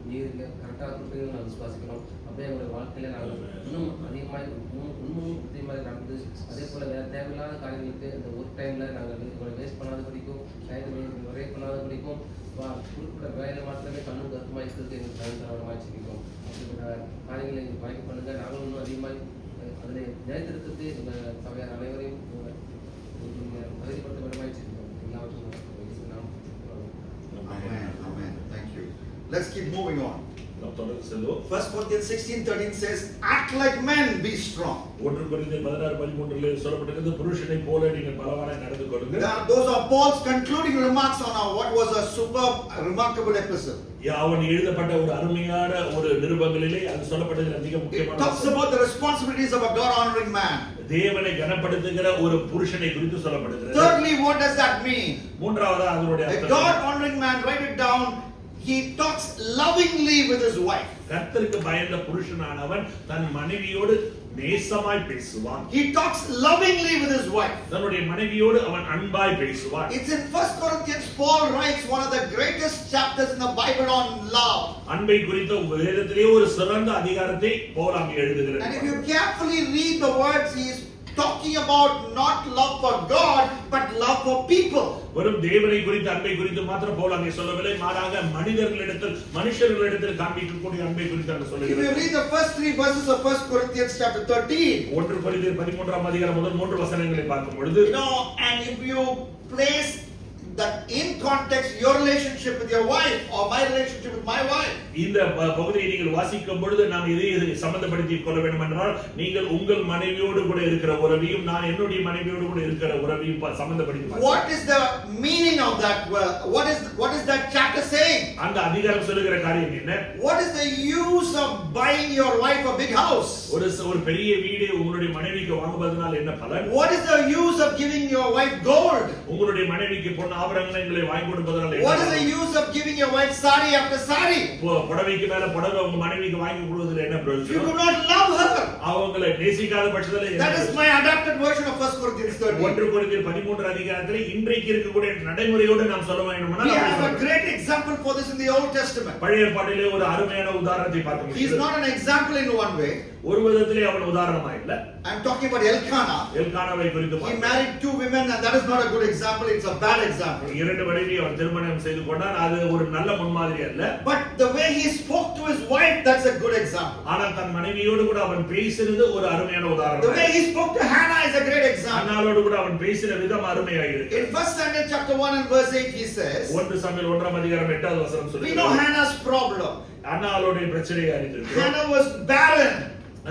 நீர் கரெக்டாக கொடுப்பீங்கன்னு நாங்கள் விசுவாசிக்கிறோம். அப்படியே எங்களுடைய வாழ்க்கையில் நாங்கள் இன்னும் அதிகமாக இன்னும் உத்தியமாக நடந்து அதே போல் வேறு தேவையில்லாத காரியங்களுக்கு இந்த ஒர்க் டைமில் நாங்கள் உங்களை வேஸ்ட் பண்ணாத பிடிக்கும், டைம் நிறைய பண்ணாத பிடிக்கும், குறிப்பிட்ட வேலையில் மாத்திரமே கண்ணும் கருத்துமாக இருக்கிறது எங்களுக்கு தரமாக வச்சுருக்கோம். அப்படிப்பட்ட காரியங்களை எங்களுக்கு வாய்ப்பு பண்ணுங்கள். நாங்களும் இன்னும் அதிகமாக அதில் நிலைத்திருக்கிறது எங்கள் சபையார் அனைவரையும் தகுதிப்படுத்த விடமாக வச்சுருக்கோம். எல்லாவற்றும் Amen. Amen. Thank you. Let's keep moving on. நாம் தொடர்ந்து செல்வோம். 1 Corinthians 16:13 says, "Act like men, be strong." 1 கொரிந்தியர் 16:13 சொல்லப்பட்டிருக்கிறது, புருஷனை போல நீங்கள் பலவானாய் நடந்து கொள்ளுங்கள். Those are Paul's concluding remarks on what was a superb, remarkable epistle. அவன் எழுதப்பட்ட ஒரு அருமையான ஒரு நிருபங்களிலே அது சொல்லப்பட்டது மிக It முக்கியமான. talks about the responsibilities of a God-honoring man. தேவனை கனப்படுத்துகிற ஒரு புருஷனை குறித்து சொல்லப்படுகிறது. Thirdly, what does that mean? மூன்றாவது அதனுடைய A அர்த்தம். God-honoring man, write it down. He talks lovingly with his wife. கர்த்தருக்கு பயந்த புருஷனானவன் தன் மனைவியோடு நேசமாய் பேசுவான். He talks lovingly with his wife. தன்னுடைய மனைவியோடு அவன் அன்பாய் பேசுவான். It's in 1 Corinthians, Paul writes one of the greatest chapters in the Bible on love. அன்பை குறித்த வேதத்திலே ஒரு சிறந்த அதிகாரத்தை பவுல் அங்கே எழுதுகிறார். And if you carefully read the words, he is talking about not love for God, but love for people. வெறும் தேவனை குறித்து அன்பை குறித்து மாத்திரம் பவுல் அங்கே சொல்லவில்லை, மாறாக மனுஷர்களிடத்தில் காண்பிக்கக்கூடிய அன்பை குறித்து அங்கே If சொல்லுகிறார். you read the first 3 verses of 1 Corinthians chapter 13, 1 கொரிந்தியர் 13ஆம் அதிகாரம் முதல் 3 வசனங்களை பார்க்கும் பொழுது, and if you place that in context your relationship with your wife or my relationship with my wife, இந்த பகுதியை நீங்கள் வாசிக்கும் பொழுது நாம் இதை சம்பந்தப்படுத்திக் கொள்ள வேண்டும் என்றால், நீங்கள் உங்கள் மனைவியோடு கூட இருக்கிற உறவையும் நான் என்னுடைய மனைவியோடு கூட இருக்கிற உறவையும் சம்பந்தப்படுத்தி, what is the meaning of that word? What is that chapter saying? அந்த அதிகாரம் சொல்லுகிற காரியம் என்ன? What is the use of buying your wife a big house? ஒரு பெரிய வீடு உங்களுடைய மனைவிக்கு வாங்குவதனால் என்ன பலன்? What is the use of giving your wife gold? உங்களுடைய மனைவிக்கு பொன் ஆபரணங்களை வாங்கி கொடுப்பதனால் என்ன? What is the use of giving your wife sari after sari? புடவைக்கு மேல புடவை உங்க மனைவிக்கு வாங்கி கொடுப்பதில் என்ன You பிரயோஜனம்? do not love her. அவங்களை நேசிக்காத பட்சத்தில் That is my adapted version of 1 Corinthians 13. 1 கொரிந்தியர் 13 அதிகாரத்தில் இன்றைக்கு இருக்கக்கூடிய நடைமுறையோடு நாம் சொல்ல We வேண்டுமானால் have a great example for this in the Old Testament. பழைய ஏற்பாட்டிலே ஒரு அருமையான உதாரணத்தை பார்க்க He is முடியும். not an example in one way. ஒரு விதத்திலே அவன் உதாரணமா இல்ல. I am talking about Elkanah. எல்கானாவை குறித்து He பார்க்கிறோம். married 2 women and that is not a good example, it's a bad example. இரண்டு மனைவி அவர் திருமணம் செய்து கொண்டார், அது ஒரு நல்ல முன்மாதிரி அல்ல. But the way he spoke to his wife, that's a good example. ஆனால் தன் மனைவியோடு கூட அவன் பேசினது ஒரு அருமையான The உதாரணம். way he spoke to Hannah is a great example. அன்னாளோடு கூட அவன் பேசின விதம் அருமையாக இருக்கு. In 1 Samuel chapter 1 and verse 8 he says, 1 Samuel 1ஆம் அதிகாரம் 8வது வசனம் we சொல்லுகிறது. know Hannah's problem. அன்னாளுடைய பிரச்சனையை அறிந்திருக்கிறோம். Hannah was barren.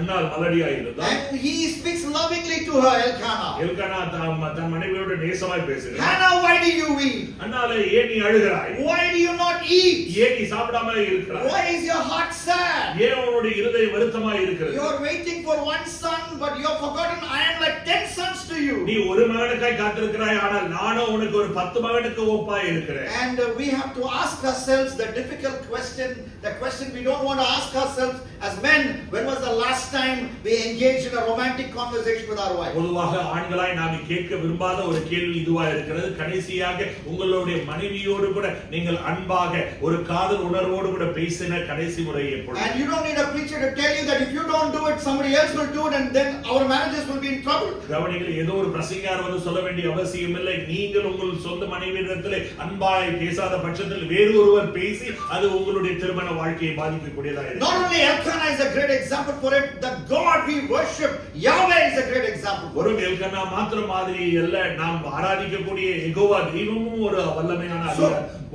அன்னாள் மலடியாய் இருந்தாள். And he speaks lovingly to her, Elkanah. Elkanah தன் மனைவியோடு நேசமாய் பேசுகிறார். Hannah, why do you weep? அன்னாளே ஏன் நீ அழுகிறாய்? Why do you not eat? ஏன் நீ சாப்பிடாம இருக்கிறாய்? Why is your heart sad? ஏன் உன்னுடைய இருதயம் வருத்தமாய் இருக்கிறது? You are waiting for one son, but you have forgotten I am like 10 sons to you. நீ ஒரு மகனுக்காய் காத்திருக்கிறாய், ஆனால் நானும் உனக்கு ஒரு 10 மகனுக்கு ஒப்பாய் இருக்கிறேன். And we have to ask ourselves the difficult question, the question we don't want to ask ourselves as men. When was the last time we engaged in a romantic conversation with our wife? பொதுவாக ஆண்களாய் நாம் கேட்க விரும்பாத ஒரு கேள்வி இதுவா இருக்கிறது. கடைசியாக உங்களுடைய மனைவியோடு கூட நீங்கள் அன்பாக ஒரு காதல் உணர்வோடு கூட பேசின கடைசி முறை எப்பொழுது? And you don't need a preacher to tell you that if you don't do it, somebody else will do it, and then our marriages will be in trouble. கவனிங்கள், ஏதோ ஒரு பிரசங்கியார் வந்து சொல்ல வேண்டிய அவசியம் இல்லை. நீங்கள் உங்கள் சொந்த மனைவியிடத்திலே அன்பாய் பேசாத பட்சத்தில் வேறு ஒருவர் பேசி அது உங்களுடைய திருமண வாழ்க்கையை பாதிக்கக்கூடியதாக இருக்கும். Not only Elkanah is a great example for it, the God we worship, Yahweh, is a great example for ஒரு it. எல்கனா மாத்திரம் மாதிரி அல்ல, நாம் ஆராதிக்கக்கூடிய யெகோவா தெய்வமும் ஒரு வல்லமையான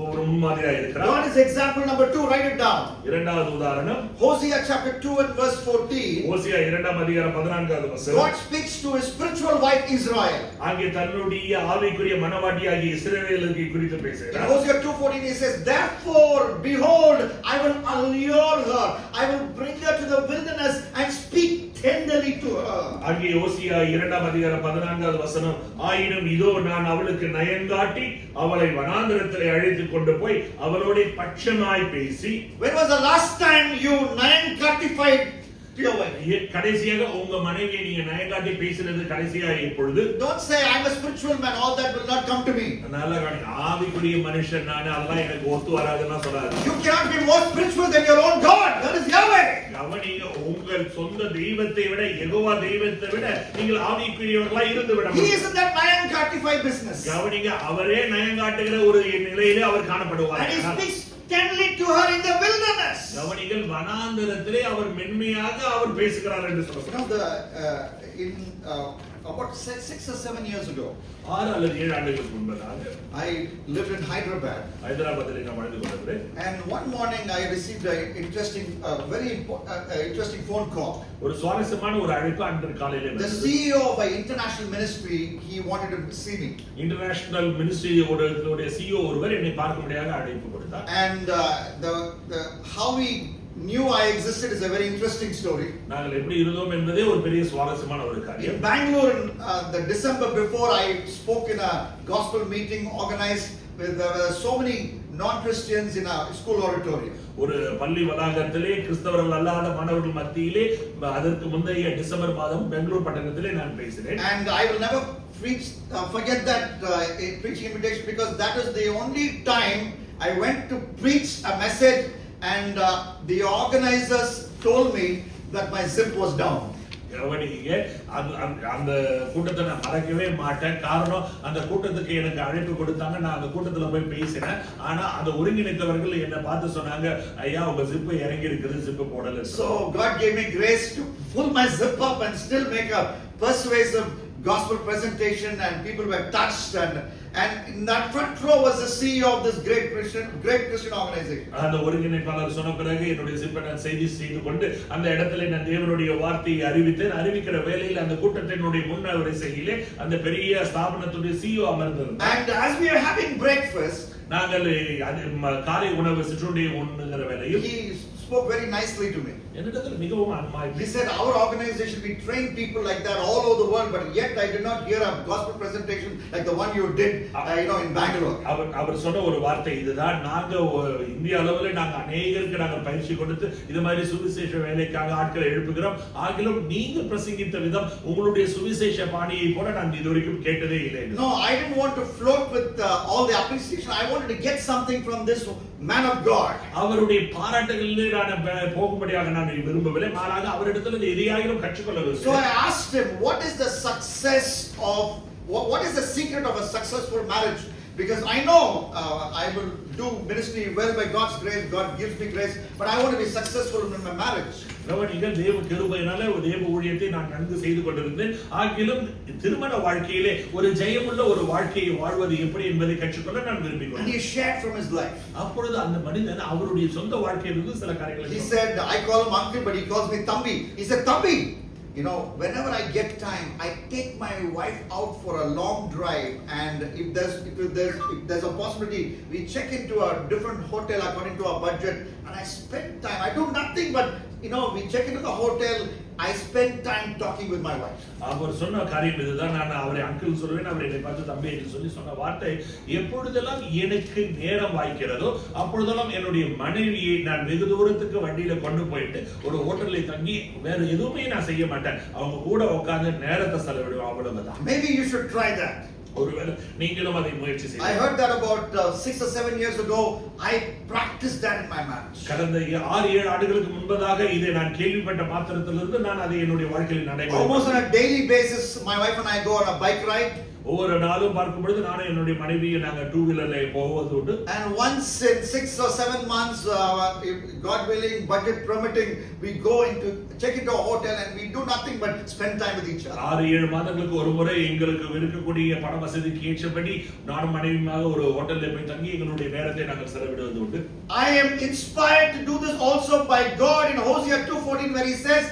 ஒரு முன்மாதிரியா இருக்கிறார். God is example number 2, write it down. இரண்டாவது உதாரணம் Hosea chapter 2 and verse 14. ஓசியா 2ஆம் அதிகாரம் 14வது வசனம். God speaks to his spiritual wife Israel. அங்கே தன்னுடைய ஆவிக்குரிய மனவாட்டியாகிய இஸ்ரவேலுக்கு குறித்து In பேசுகிறார். Hosea 2:14 he says, therefore behold, I will allure her, I will bring her to the wilderness and speak tenderly to her. அங்கே ஓசியா 2ஆம் அதிகாரம் 14வது வசனம், ஆயினும் இதோ நான் அவளுக்கு நயங்காட்டி அவளை வனாந்தரத்திலே அழைத்து கொண்டு போய் அவளோட பட்சமாய் பேசி. When was the last time you nyan-cartified to your wife? கடைசியாக உங்க மனைவியை நீங்க நயங்காட்டி பேசினது கடைசியா எப்பொழுது? Don't say I'm a spiritual man, all that will not come to me. நல்லா கவனிங்க, ஆவிக்குரிய மனுஷன் நான், அதெல்லாம் எனக்கு ஒத்து வராதுன்னா சொல்லாது. You cannot be more spiritual than your own God. That is Yahweh. கவனிங்க, உங்கள் சொந்த தெய்வத்தை விட யெகோவா தெய்வத்தை விட நீங்கள் ஆவிக்குரியவர்களா இருந்து விட He is in that nyan-cartified business. கவனிங்க, அவரே நயங்காட்டுகிற ஒரு நிலையிலே அவர் காணப்படுவார். And he speaks tenderly to her in the wilderness. கவனிங்கள், வனாந்தரத்திலே அவர் மென்மையாக அவர் பேசுகிறார் என்று சொல்றார். In about 6 or 7 years ago, 6 அல்லது 7 ஆண்டுகளுக்கு முன்பதாக I lived in Hyderabad. ஹைதராபாத்திலே நான் வாழ்ந்து கொண்டிருக்கிறேன். And one morning I received a very interesting phone call. ஒரு சுவாரஸ்யமான ஒரு அழைப்பு அன்று காலையிலே The வந்தது. CEO of an international ministry, he wanted to see me. International ministry உடைய CEO ஒருவர் என்னை பார்க்கும்படியாக அழைப்பு கொடுத்தார். And how we knew I existed is a very interesting story. நாங்கள் எப்படி இருந்தோம் என்பதே ஒரு பெரிய சுவாரஸ்யமான ஒரு காரியம். In Bangalore, the December before, I spoke in a gospel meeting organized with so many non-Christians in a school auditorium. ஒரு பள்ளி வளாகத்திலே கிறிஸ்தவர்கள் அல்லாத மாணவர்கள் மத்தியிலே அதற்கு முந்தைய டிசம்பர் மாதம் பெங்களூர் பட்டணத்திலே நான் பேசினேன். And I will never forget that preaching invitation, because that is the only time I went to preach a message and the organizers told me that my zip was down. அந்த கூட்டத்தை நான் மறக்கவே மாட்டேன். காரணம், அந்த கூட்டத்துக்கு எனக்கு அழைப்பு கொடுத்தாங்க, நான் அந்த கூட்டத்துல போய் பேசினேன். ஆனா அந்த ஒருங்கிணைத்தவர்கள் என்னை பார்த்து சொன்னாங்க, ஐயா உங்க ஜிப்பு இறங்கி இருக்குது, ஜிப்பு போடல. So God gave me grace to pull my zip up and still make a persuasive gospel presentation, and people were touched, and in that front row was the CEO of this great Christian organization. அந்த ஒருங்கிணைப்பாளர் சொன்ன பிறகு என்னுடைய ஜிப்பை நான் செய்து கொண்டு அந்த இடத்துல நான் தேவனுடைய வார்த்தையை அறிவிக்கிற வேளையில் அந்த கூட்டத்தினுடைய முன்வரிசையிலே அந்த பெரிய ஸ்தாபனத்துடைய CEO அமர்ந்திருந்தார். And as we are having breakfast, நாங்கள் காலை உணவு சிற்றுண்டியை உண்ணுகிற வேளையில் he spoke very nicely to me. என்னிடத்தில் மிகவும் அன்பாய் He said, our organization, we train people like that all over the world, but yet I did not hear a gospel presentation like the one you did, in Bangalore. அவர் சொன்ன ஒரு வார்த்தை இதுதான், நாங்க இந்திய அளவில் நாங்க அநேகருக்கு நாங்கள் பயிற்சி கொடுத்து இது மாதிரி சுவிசேஷ வேலைக்காக ஆட்களை எழுப்புகிறோம். ஆகிலும் நீங்க பிரசங்கித்த விதம் உங்களுடைய சுவிசேஷ பாணியை போல நான் இதுவரைக்கும் கேட்டதே இல்லை. No, I didn't want to float with all the appreciation. I wanted to get something from this man of God. அவருடைய பாராட்டுகளிலே நான் போகும்படியாக நான் விரும்பவில்லை, மாறாக அவரிடத்தில் எதையாயிரம் கற்றுக்கொள்ள விரும்பினேன். So I asked him, what is the success of what is the secret of a successful marriage? Because I know I will do ministry well by God's grace. God gives me grace, but I want to be successful in my marriage. கவனிங்கள், தேவ கிருபையினால தேவ ஊழியத்தை நான் நன்கு செய்து கொண்டிருந்தேன். ஆகிலும் திருமண வாழ்க்கையிலே ஒரு ஜெயமுள்ள ஒரு வாழ்க்கையை வாழ்வது எப்படி என்பதை கற்றுக்கொள்ள நான் விரும்பினேன். And he shared from his life. அப்பொழுது அந்த மனிதன் அவருடைய சொந்த வாழ்க்கையிலிருந்து சில காரியங்களை He said, I call him uncle, but he calls me Thambi. He said, Thambi, whenever I get time, I take my wife out for a long drive, and if there's a possibility, we check into a different hotel according to our budget, and I spend time. I do nothing but, we check into the hotel. I spend time talking with my wife. அவர் சொன்ன காரியம் இதுதான். நான் அவரை uncle சொல்வேன், அவர் என்னை பார்த்து தம்பி என்று சொல்லி சொன்ன வார்த்தை, எப்பொழுதெல்லாம் எனக்கு நேரம் வாய்க்கிறதோ அப்பொழுதெல்லாம் என்னுடைய மனைவியை நான் வெகு தூரத்துக்கு வண்டியில கொண்டு போயிட்டு ஒரு ஹோட்டலில் தங்கி வேற எதுவுமே நான் செய்ய மாட்டேன், அவங்க கூட உட்கார்ந்து நேரத்தை செலவிடுவேன், அவ்வளவுதான். Maybe you should try that. ஒருவேளை நீங்களும் அதை முயற்சி I செய்யுங்க. heard that about 6 or 7 years ago. I practiced that in my marriage. கடந்த 6-7 ஆண்டுகளுக்கு முன்பதாக இதை நான் கேள்விப்பட்ட மாத்திரத்திலிருந்து நான் அதை என்னுடைய வாழ்க்கையில் நடைமுறை Almost on a daily basis, my wife and I go on a bike ride. ஒவ்வொரு நாளும் பார்க்கும் பொழுது நானும் என்னுடைய மனைவியை நாங்க 2-வீலர்ல போவது உண்டு. And once in 6 or 7 months, if God willing, budget permitting, we go into check into a hotel and we do nothing but spend time with each other. 6-7 மாதங்களுக்கு ஒரு முறை எங்களுக்கு இருக்கக்கூடிய பண வசதிக்கு ஏற்றபடி நானும் மனைவியுமாக ஒரு ஹோட்டல்ல போய் தங்கி எங்களுடைய நேரத்தை நாங்கள் செலவிடுவது உண்டு. I am inspired to do this also by God in Hosea 2:14, where he says,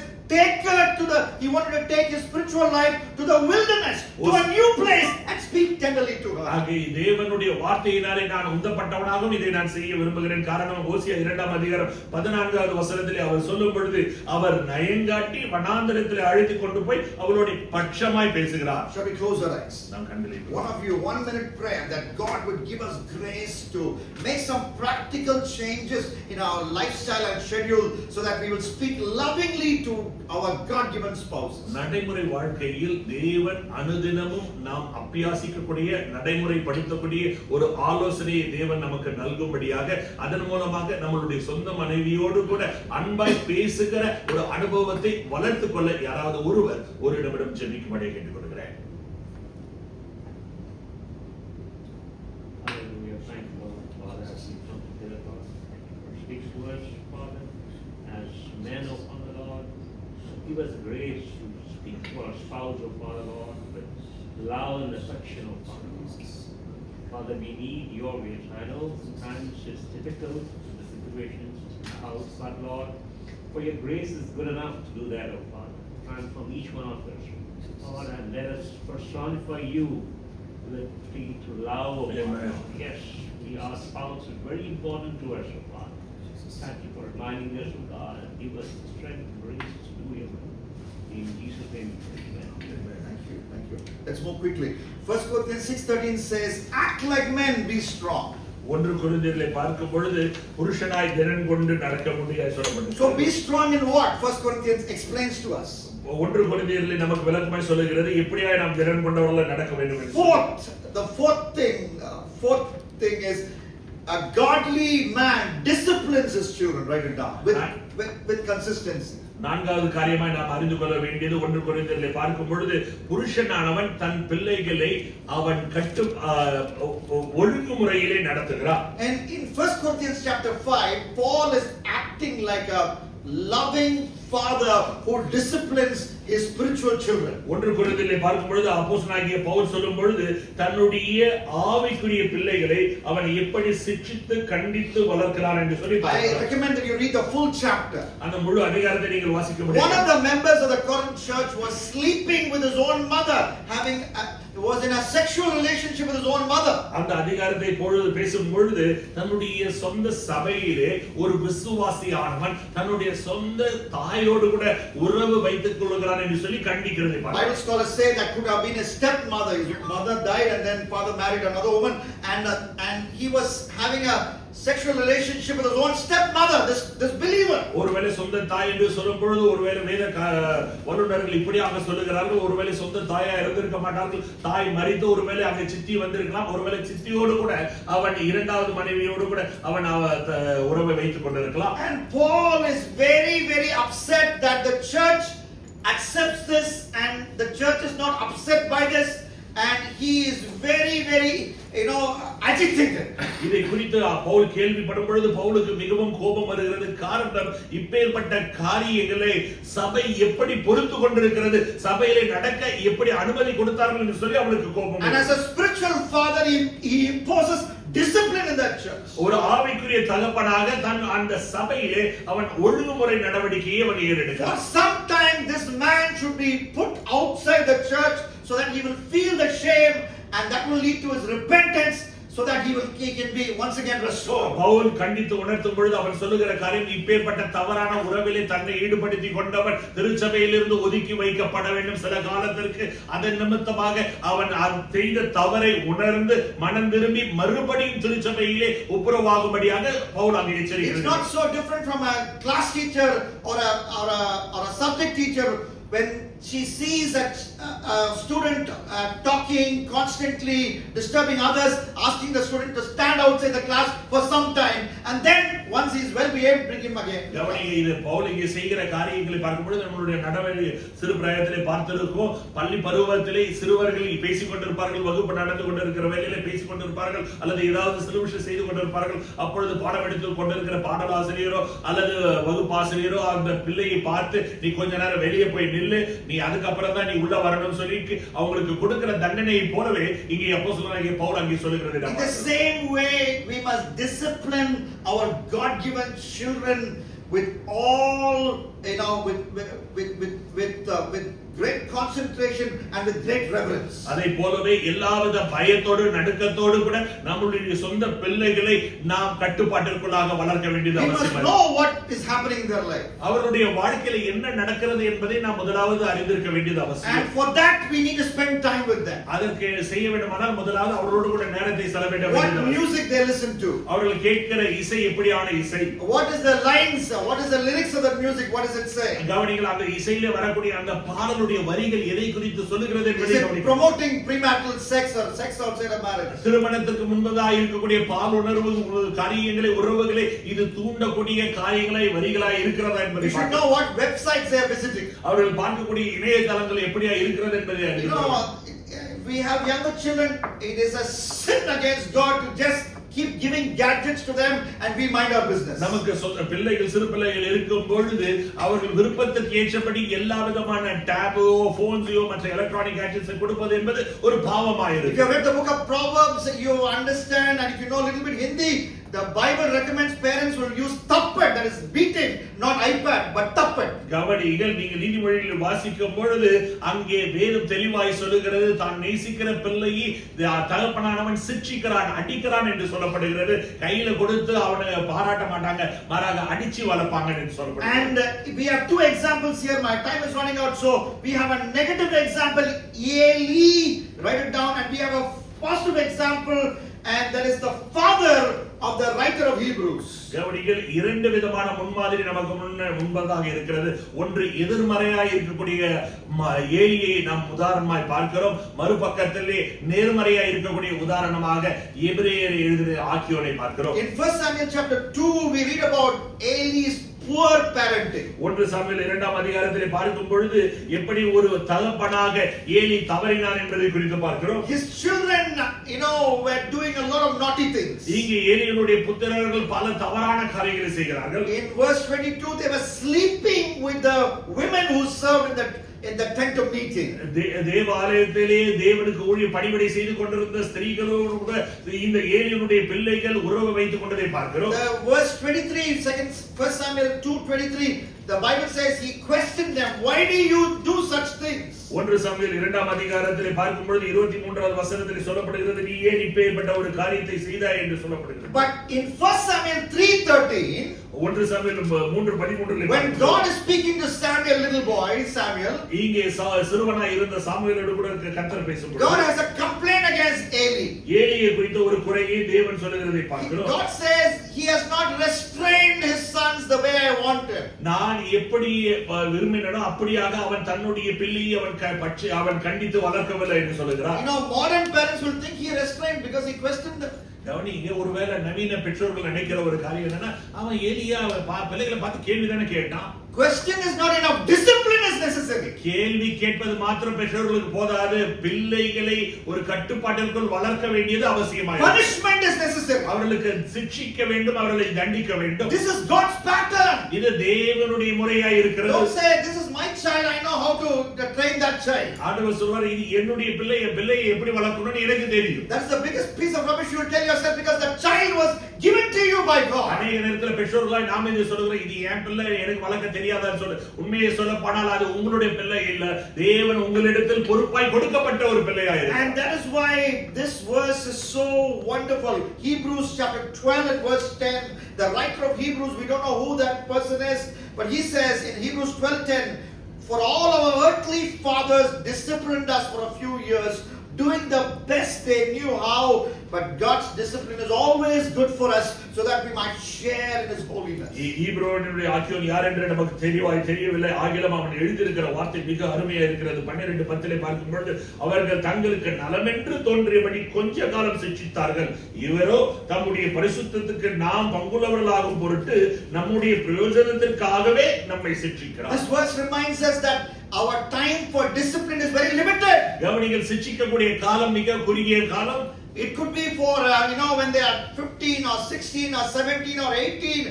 he wanted to take his spiritual life to the wilderness, to a new place, and speak tenderly to her. ஆகவே தேவனுடைய வார்த்தையினாலே நான் உந்தப்பட்டவனாகவும் இதை நான் செய்ய விரும்புகிறேன். காரணம் ஓசியா 2:14 வசனத்திலே அவர் சொல்லும் பொழுது அவர் நயங்காட்டி வனாந்தரத்திலே அழைத்து கொண்டு போய் அவளுடைய பட்சமாய் பேசுகிறார். Shall we close our eyes? நாம் கண்களை One of you, 1 minute prayer that God would give us grace to make some practical changes in our lifestyle and schedule, so that we will speak lovingly to our God-given spouses. நடைமுறை வாழ்க்கையில் தேவன் அனுதினமும் நாம் அபியாசிக்கக்கூடிய நடைமுறைப்படுத்தக்கூடிய ஒரு ஆலோசனையை தேவன் நமக்கு நல்கும்படியாக அதன் மூலமாக நம்மளுடைய சொந்த மனைவியோடு கூட அன்பாய் பேசுகிற ஒரு அனுபவத்தை வளர்த்துக் கொள்ள யாராவது ஒருவர் ஒரு நிமிடம் ஜெபிக்கும்படி கேட்டுக்கொள்கிறேன். Hallelujah. Thank you, Lord, Father, as we come together, Lord. Speak to us, Father, as men of honor, Lord. Give us grace to speak to our spouse, oh Father, Lord, with love and affection, oh Father, Lord. Father, we need your grace. I know sometimes it's difficult, the situations in the house, but Lord, for your grace is good enough to do that, oh Father. And from each one of us, Lord, and let us personify you to love, oh Father. Yes, our spouse is very important to us, oh Father. Thank you for reminding us of God, and give us the strength and grace to do your will. In Jesus' name, amen. Thank you. Let's move quickly. 1 Corinthians 6:13 says, act like men, be strong. 1 கொரிந்தியரிலே பார்க்கும் பொழுது புருஷனாய் திடன் கொண்டு நடக்க முடியாது சொல்லப்பட்டது. So be strong in what? 1 Corinthians explains to us. 1 கொரிந்தியரிலே நமக்கு விளக்கமாய் சொல்லுகிறது எப்படியாய் நாம் திடன் கொண்டவர்களாய் நடக்க வேண்டும் என்று. The fourth thing is a godly man disciplines his children. Write it down with consistency. நான்காவது காரியமாய் நாம் அறிந்து கொள்ள வேண்டியது 1 கொரிந்தியரிலே பார்க்கும் பொழுது புருஷனானவன் தன் பிள்ளைகளை அவன் ஒழுங்குமுறையிலே நடத்துகிறான். And in 1 Corinthians chapter 5, Paul is acting like a loving father who disciplines his spiritual children. 1 கொரிந்தியரிலே பார்க்கும் பொழுது அப்போஸ்தலனாகிய பவுல் சொல்லும் பொழுது தன்னுடைய ஆவிக்குரிய பிள்ளைகளை அவன் எப்படி சிட்சித்து கண்டித்து வளர்க்கிறான் என்று சொல்லி I recommend that you read the full chapter. அந்த முழு அதிகாரத்தை நீங்கள் வாசிக்க முடியும். One of the members of the Corinth church was sleeping with his own mother, was in a sexual relationship with his own mother. அந்த அதிகாரத்தை பொழுது பேசும் பொழுது தன்னுடைய சொந்த சபையிலே ஒரு விசுவாசியானவன் தன்னுடைய சொந்த தாயோடு கூட உறவு வைத்துக் கொள்கிறான் என்று சொல்லி கண்டிக்கிறது. Bible scholars say that could have been a stepmother. His mother died and then father married another woman, and he was having a sexual relationship with his own stepmother, this believer. ஒருவேளை சொந்த தாய் என்று சொல்லும் பொழுது ஒருவேளை வேத வல்லுநர்கள் இப்படியாக சொல்லுகிறார்கள். ஒருவேளை சொந்த தாயா இருந்திருக்க மாட்டார்கள், தாய் மரித்து ஒருவேளை அங்கே சித்தி வந்திருக்கலாம். ஒருவேளை சித்தியோடு கூட அவன் இரண்டாவது மனைவியோடு கூட அவன் உறவை வைத்துக் கொண்டிருக்கலாம். And Paul is very, very upset that the church accepts this, and the church is not upset by this, and he is very, very agitated. இதை குறித்து பவுல் கேள்விப்படும் பொழுது பவுலுக்கு மிகவும் கோபம் வருகிறது. காரணம் இப்பேற்பட்ட காரியங்களை சபை எப்படி பொறுத்து கொண்டிருக்கிறது, சபையிலே நடக்க எப்படி அனுமதி கொடுத்தார்கள் என்று சொல்லி அவனுக்கு கோபம். And as a spiritual father he imposes discipline in that church. ஒரு ஆவிக்குரிய தகப்பனாக தன் அந்த சபையிலே அவன் ஒழுங்குமுறை நடவடிக்கையை அவன் ஏறெடுக்கிறான். For some time this man should be put outside the church so that he will feel the shame, and that will lead to his repentance, so that he can be once again restored. Pavul கண்டித்து உணர்த்தும் பொழுது அவன் சொல்லுகிற காரியம் இப்பேற்பட்ட தவறான உறவிலே தன்னை ஈடுபடுத்தி கொண்டவன் திருச்சபையிலிருந்து ஒதுக்கி வைக்கப்பட வேண்டும் சில காலத்திற்கு. அதன் நிமித்தமாக அவன் செய்த தவறை உணர்ந்து மனம் திரும்பி மறுபடியும் திருச்சபையிலே ஒப்புரவாகும்படியாக பவுல் அங்கே எச்சரிக்கிறார். It's not so different from a class teacher or a subject teacher when she sees a student talking constantly, disturbing others, asking the student to stand outside the class for some time, and then once he is well behaved, bring him again. கவனிங்க, இது பவுல் இங்கே செய்கிற காரியங்களை பார்க்கும்போது நம்மளுடைய நடவடிக்கை சிறு பிராயத்திலே பார்த்திருக்கோம். பள்ளி பருவத்திலே சிறுவர்கள் பேசிக் கொண்டிருப்பார்கள், வகுப்பு நடந்து கொண்டிருக்கிற வேளையிலே பேசிக் கொண்டிருப்பார்கள், அல்லது ஏதாவது சிறு விஷயம் செய்து கொண்டிருப்பார்கள். அப்பொழுது பாடம் எடுத்துக் கொண்டிருக்கிற பாடலாசிரியரோ அல்லது வகுப்பாசிரியரோ அந்த பிள்ளையை பார்த்து நீ கொஞ்ச நேரம் வெளியே போய் நில்லு, நீ அதுக்கப்புறம் தான் நீ உள்ள வரணும்னு சொல்லி அவங்களுக்கு கொடுக்கிற தண்டனையை போலவே இங்கே அப்போஸ்தலனாகிய பவுல் அங்கே சொல்லுகிறது. In the same way we must discipline our God-given children with all with great concentration and with great reverence. அதை போலவே எல்லாவித பயத்தோடு நடுக்கத்தோடு கூட நம்மளுடைய சொந்த பிள்ளைகளை நாம் கட்டுப்பாட்டிற்குள்ளாக வளர்க்க வேண்டியது அவசியம். We must know what is happening in their life. அவருடைய வாழ்க்கையில என்ன நடக்கிறது என்பதை நாம் முதலாவது அறிந்திருக்க வேண்டியது அவசியம். And for that we need to spend time with them. அதற்கு செய்ய வேண்டுமானால் முதலாவது அவரோடு கூட நேரத்தை செலவிட வேண்டும். What music they listen to. அவர்கள் கேட்கிற இசை எப்படியான இசை. What is the lines, what is the lyrics of that music, what does it say? கவனிங்கள், அந்த இசையிலே வரக்கூடிய அந்த பாடலுடைய வரிகள் எதை குறித்து சொல்லுகிறது என்பதை கவனிங்கள். Promoting premarital sex or sex outside of marriage. திருமணத்திற்கு முன்பதாக இருக்கக்கூடிய பால் உணர்வு காரியங்களை உறவுகளை இது தூண்டக்கூடிய காரியங்களை வரிகளாய் இருக்கிறதா என்பதை You should know what websites they are visiting. அவர்கள் பார்க்கக்கூடிய இணையதளங்கள் எப்படியா இருக்கிறது என்பதை அறிந்து we have younger children, it is a sin against God to just keep giving gadgets to them and we mind our business. நமக்கு பிள்ளைகள் சிறு பிள்ளைகள் இருக்கும் பொழுது அவர்கள் விருப்பத்திற்கு ஏற்றபடி எல்லா விதமான டேபோ போன்ஸோ மற்ற எலக்ட்ரானிக் கேட்ஜெட்ஸ் கொடுப்பது என்பது ஒரு பாவமாயிருக்கு. If you have read the book of Proverbs, you understand, and if you know a little bit Hindi, the Bible recommends parents will use tappad, that is beating, not iPad but tappad. கவனிங்கள், நீங்கள் நீதிமொழிகளில் வாசிக்கும் பொழுது அங்கே வேதம் தெளிவாய் சொல்லுகிறது, தான் நேசிக்கிற பிள்ளையை தகப்பனானவன் சிட்சிக்கிறான், அடிக்கிறான் என்று சொல்லப்படுகிறது. கையில கொடுத்து அவனை பாராட்ட மாட்டாங்க, மாறாக அடிச்சு வளர்ப்பாங்க என்று சொல்லப்படுகிறது. And we have two examples here. My time is running out, so we have a negative example, Eli, write it down, and we have a positive example, and that is the father Hebrews. கவனிங்கள், இரண்டு விதமான முன்மாதிரி நமக்கு முன்பதாக இருக்கிறது. ஒன்று எதிர்மறையாய் இருக்கக்கூடிய ஏலியை நாம் உதாரணமாய் பார்க்கிறோம். மறுபக்கத்திலே நேர்மறையாய் இருக்கக்கூடிய உதாரணமாக எபிரேயர் எழுதின ஆக்கியோனை பார்க்கிறோம். In 1 Samuel chapter 2 we read about Eli's poor parenting. 1 Samuel 2ஆம் அதிகாரத்திலே பார்க்கும் பொழுது எப்படி ஒரு தகப்பனாக ஏலி தவறினான் என்பதை குறித்து பார்க்கிறோம். His children, were doing a lot of naughty things. இங்கே ஏலியினுடைய புத்திரர்கள் பல தவறான காரியங்களை செய்கிறார்கள். In verse 22 they were sleeping with the women who served in the tent of meeting. தேவாலயத்திலே தேவனுக்கு ஊழிய பணிவிடை செய்து கொண்டிருந்த ஸ்திரீகளோடு கூட இந்த ஏலியினுடைய பிள்ளைகள் உறவு வைத்துக் கொண்டதை பார்க்கிறோம். Verse 23 1 Samuel 2:23 the Bible says he questioned them, why do you do such things? 1 Samuel 2ஆம் அதிகாரத்திலே பார்க்கும் பொழுது 23வது வசனத்திலே சொல்லப்படுகிறது, நீ ஏன் இப்பேற்பட்ட ஒரு காரியத்தை செய்தாய் என்று சொல்லப்படுகிறது. But in 1 Samuel 3:13 1 Samuel 3:13 when God is speaking to Samuel, little boy Samuel, இங்கே சிறுவனாய் இருந்த சாமுவேலோடு கூட கர்த்தர் பேசுகிறார். God has a complaint against Eli. ஏலியை குறித்த ஒரு குறையை தேவன் சொல்லுகிறதை பார்க்கிறோம். God says he has not restrained his sons the way I wanted. நான் எப்படி விரும்பினனோ அப்படியாக அவன் தன்னுடைய பிள்ளையை அவன் கண்டித்து வளர்க்கவில்லை என்று சொல்லுகிறார். Modern parents will think he restrained because he questioned them. கவனிங்க, ஒருவேளை நவீன பெற்றோர்கள் நினைக்கிற ஒரு காரியம் என்னன்னா, அவன் ஏலியா பிள்ளைகளை பார்த்து கேள்விதானே கேட்டான். Question is not enough, discipline is necessary. கேள்வி கேட்பது மாத்திரம் பெற்றோர்களுக்கு போதாது, பிள்ளைகளை ஒரு கட்டுப்பாட்டிற்குள் வளர்க்க வேண்டியது அவசியமாயிருக்கு. Punishment is necessary. அவர்களுக்கு சிட்சிக்க வேண்டும், அவர்களை தண்டிக்க வேண்டும். This is God's pattern. இது தேவனுடைய முறையாய் இருக்கிறது. Don't say this is my child, I know how to train that child. ஆண்டவர் சொல்வார், இது என்னுடைய பிள்ளை, என் பிள்ளையை எப்படி வளர்க்கணும்னு எனக்கு தெரியும். That's the biggest piece of rubbish you will tell yourself because the child was given to you by God. அநேக நேரத்தில் பெற்றோர்களாய் நாம் இது சொல்கிறோம், இது என் பிள்ளை, எனக்கு வளர்க்க தெரியாதான்னு சொல்லு. உண்மையை சொல்லப்போனால் அது உங்களுடைய பிள்ளை இல்ல, தேவன் உங்களிடத்தில் பொறுப்பாய் கொடுக்கப்பட்ட ஒரு பிள்ளையாய் இருக்கிறார். And that is why this verse is so wonderful. Hebrews chapter 12 and verse 10, the writer of Hebrews, we don't know who that person is, but he says in Hebrews 12:10, for all our earthly fathers disciplined us for a few years, doing the best they knew how, but God's discipline is always good for us so that we might share in his holiness. ஈப்ரோனுடைய ஆக்கியோன் யார் என்று நமக்கு தெரியவில்லை. ஆகிலும் அவன் எழுதியிருக்கிற வார்த்தை மிக அருமையா இருக்கிறது. 12:10 பார்க்கும் பொழுது, அவர்கள் தங்களுக்கு நலமென்று தோன்றியபடி கொஞ்ச காலம் சிட்சித்தார்கள், இவரோ தம்முடைய பரிசுத்தத்துக்கு நாம் பங்குள்ளவர்களாகும் பொருட்டு நம்முடைய பிரயோஜனத்திற்காகவே நம்மை சிட்சிக்கிறார். This verse reminds us that our time for discipline is very limited. கவனிங்கள், சிட்சிக்கக்கூடிய காலம் மிக குறுகிய காலம். It could be for when they are 15 or 16 or 17 or 18,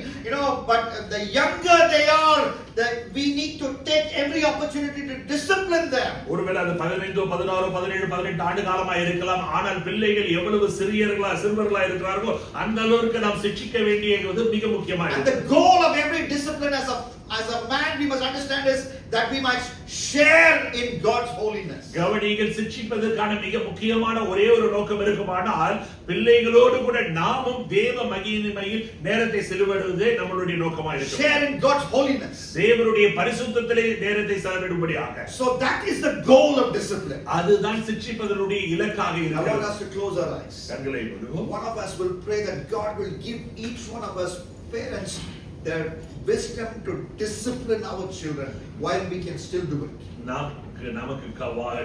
but the younger they are, that we need to take every opportunity to discipline them. ஒருவேளை அது 15 16 17 18 ஆண்டு காலமா இருக்கலாம். ஆனால் பிள்ளைகள் எவ்வளவு சிறுவர்களா இருக்கிறார்களோ அந்த அளவுக்கு நாம் சிட்சிக்க வேண்டியது மிக முக்கியமானது. And the goal of every discipline as a man we must understand is that we might share in God's holiness. கவனிகள், சிட்சிப்பதற்கான மிக முக்கியமான ஒரே ஒரு நோக்கம் இருக்குமானால் பிள்ளைகளோடு கூட நாமும் தேவ மகிமையில் நேரத்தை செலவிடுவதே நம்மளுடைய நோக்கமாக இருக்கும். Share in God's holiness. தேவனுடைய பரிசுத்தத்திலே நேரத்தை செலவிடும்படியாக. So that is the goal of discipline. அதுதான் சிட்சிப்பதனுடைய இலக்காக I want இருக்கிறது. us to close our eyes. கண்களை மூடுவோம். One of us will pray that God will give each one of us parents their wisdom to discipline our children while we can still do it. நமக்கு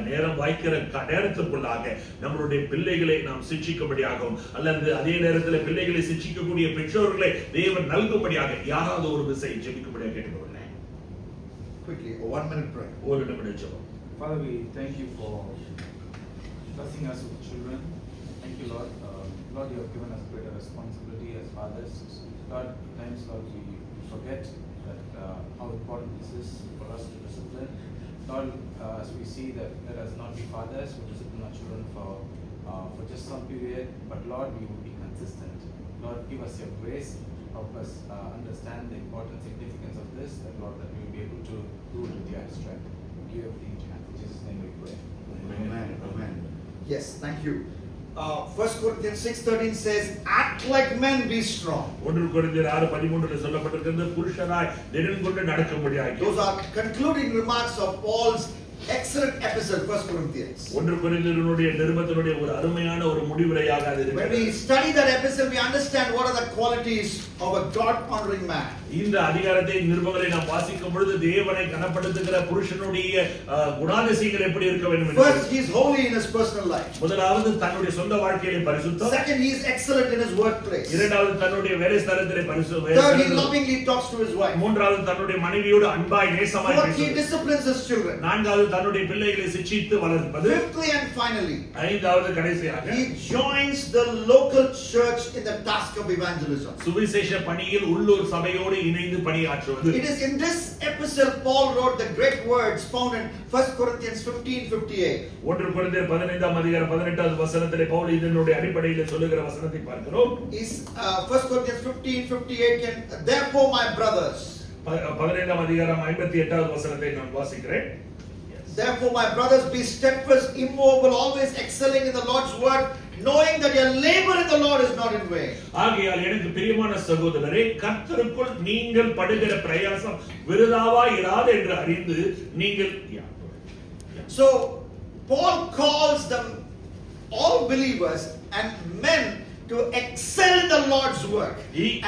நேரம் வாய்க்கிற நேரத்திற்குள்ளாக நம்மளுடைய பிள்ளைகளை நாம் சிட்சிக்கும்படியாகவும் அல்லது அதே நேரத்தில் பிள்ளைகளை சிட்சிக்கக்கூடிய பெற்றோர்களை தேவன் நல்கும்படியாக யாராவது ஒரு விசை ஜெபிக்கும்படியாக கேட்டுக்கொள்கிறேன். Quickly, 1 minute prayer. ஒரு நிமிடம் ஜெபம். Father, we thank you for blessing us with children. Thank you, Lord. Lord, you have given us greater responsibility as fathers. Lord, times, Lord, we forget that how important this is for us to discipline. Lord, as we see that let us not be fathers who discipline our children for just some period, but Lord, we will be consistent. Lord, give us your grace. Help us understand the important significance of this, that Lord, that we will be able to do it with your strength. Give everything to you. In Jesus' name we pray. Amen. Amen. Yes, thank you. 1 Corinthians 6:13 says, act like men, be strong. 1 கொரிந்தியர் 6:13 சொல்லப்பட்டிருக்கிறது, புருஷராய் திடன் கொண்டு நடக்கும்படியாக. Those are concluding remarks of Paul's excellent epistle, 1 Corinthians. 1 கொரிந்தியருடைய நிருபத்தினுடைய ஒரு அருமையான ஒரு முடிவுரையாக அது When இருக்கிறது. we study that epistle, we understand what are the qualities of a God-honoring man. இந்த அதிகாரத்தை நிருபங்களை நாம் வாசிக்கும் பொழுது தேவனை கனப்படுத்துகிற புருஷனுடைய குணாதிசயங்கள் எப்படி இருக்க வேண்டும் என்று First, he is holy in his personal life. முதலாவது தன்னுடைய சொந்த வாழ்க்கையிலே பரிசுத்தம். Second, he is excellent in his workplace. இரண்டாவது தன்னுடைய வேலை ஸ்தலத்திலே பரிசுத்தம். Third, he lovingly talks to his wife. மூன்றாவது தன்னுடைய மனைவியோடு அன்பாய் நேசமாய் Fourth, he பேசுவது. disciplines his children. நான்காவது தன்னுடைய பிள்ளைகளை சிட்சித்து வளர்ப்பது. Fifthly and finally, ஐந்தாவது கடைசியாக he joins the local church in the task of evangelism. சுவிசேஷ பணியில் உள்ளூர் சபையோடு இணைந்து பணியாற்றுவது. It is in this epistle Paul wrote the great words found in 1 Corinthians 15:58. 1 கொரிந்தியர் 15ஆம் அதிகாரம் 18வது வசனத்திலே பவுல் இதனுடைய அடிப்படையில் சொல்லுகிற வசனத்தை பார்க்கிறோம். Is 1 Corinthians 15:58 can therefore my brothers 15ஆம் அதிகாரம் 58வது வசனத்தை நான் வாசிக்கிறேன். Therefore my brothers be steadfast, immovable, always excelling in the Lord's word, knowing that your labor in the Lord is not in vain. ஆகையால் எனக்கு பிரியமான சகோதரரே, கர்த்தருக்குள் நீங்கள் படுகிற பிரயாசம் விருதாவா இராது என்று அறிந்து நீங்கள். So Paul calls them all believers and men to excel in the Lord's work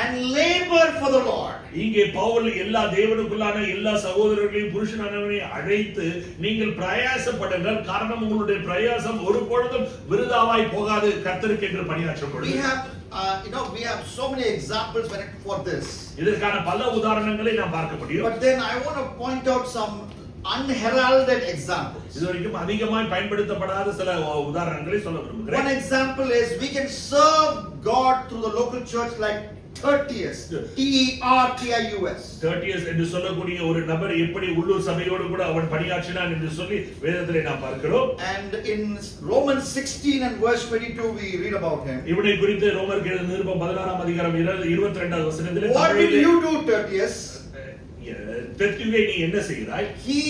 and labor for the Lord. இங்கே பவுல் எல்லா தேவனுக்குள்ளான எல்லா சகோதரர்களையும் புருஷனானவனை அழைத்து நீங்கள் பிரயாசப்படுங்கள், காரணம் உங்களுடைய பிரயாசம் ஒரு பொழுதும் விருதாவாய் போகாது, கர்த்தருக்கு என்று பணியாற்றப்படும். We have so many examples for this. இதற்கான பல உதாரணங்களை நாம் பார்க்க முடியும். But then I want to point out some unheralded examples. இதுவரைக்கும் அதிகமாய் பயன்படுத்தப்படாத சில உதாரணங்களை சொல்ல விரும்புகிறேன். One example is we can serve God through the local church like Tertius, Tertius. Tertius என்று சொல்லக்கூடிய ஒரு நபர் எப்படி உள்ளூர் சபையோடு கூட அவன் பணியாற்றினான் என்று சொல்லி வேதத்திலே நாம் பார்க்கிறோம். And in Romans 16 and verse 22 we read about him. இவனை குறித்து ரோமருக்கு எழுதின நிருபம் 16ஆம் அதிகாரம் 22வது வசனத்திலே What did you do, Tertius? தெர்த்துவே நீ என்ன செய்கிறாய்? He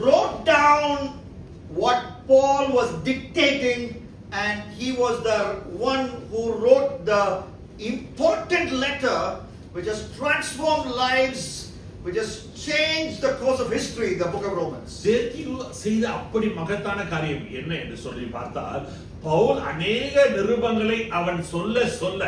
wrote down what Paul was dictating, and he was the one who wrote the important letter which has transformed lives, which has changed the course of history, the book of Romans. தெர்த்துவே செய்த அப்படி மகத்தான காரியம் என்ன என்று சொல்லி பார்த்தால், பவுல் அநேக நிருபங்களை அவன் சொல்ல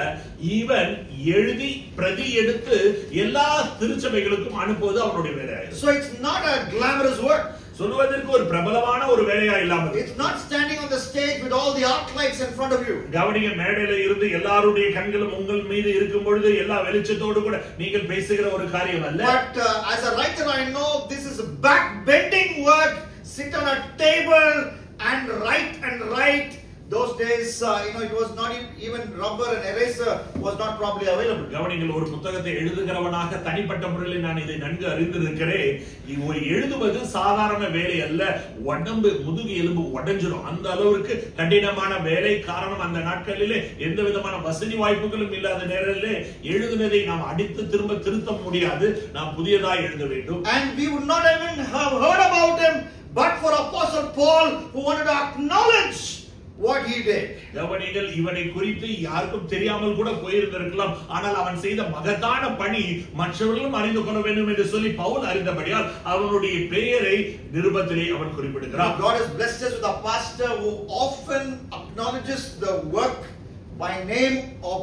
இவன் எழுதி பிரதி எடுத்து எல்லா திருச்சபைகளுக்கும் அனுப்புவது அவனுடைய வேலையாயிருக்கு. So it's not a glamorous work. சொல்வதற்கு ஒரு பிரபலமான ஒரு வேலையா இல்லாமல், It's not standing on the stage with all the arc lights in front of you. கவனிங்க, மேடையில இருந்து எல்லாருடைய கண்களும் உங்கள் மீது இருக்கும் பொழுது எல்லா வெளிச்சத்தோடு கூட நீங்கள் பேசுகிற ஒரு காரியம் அல்ல. But as a writer I know this is back bending work. Sit on a table and write. Those days, it was not even rubber and eraser was not probably available. கவனிங்கள், ஒரு புத்தகத்தை எழுதுகிறவனாக தனிப்பட்ட முறையில் நான் இதை நன்கு அறிந்திருக்கிறேன். ஒரு எழுதுவது சாதாரண வேலை அல்ல. உடம்பு முதுகு எலும்பு உடைஞ்சிரும், அந்த அளவுக்கு கடினமான வேலை. காரணம், அந்த நாட்களிலே எந்த விதமான வசதி வாய்ப்புகளும் இல்லாத நேரத்திலே எழுதுனதை நாம் அடித்து திரும்ப திருத்த முடியாது. நாம் புதியதாய் எழுத வேண்டும். And we would not even have heard about him but for Apostle Paul who wanted to acknowledge what he did. கவனிங்கள், இவனை குறித்து யாருக்கும் தெரியாமல் கூட போயிருந்திருக்கலாம். ஆனால் அவன் செய்த மகத்தான பணி மற்றவர்களும் அறிந்து கொள்ள வேண்டும் என்று சொல்லி பவுல் அறிந்தபடியால் அவனுடைய பெயரை நிருபத்திலே அவன் குறிப்பிடுகிறான். God has blessed us with a pastor who often acknowledges the work by name of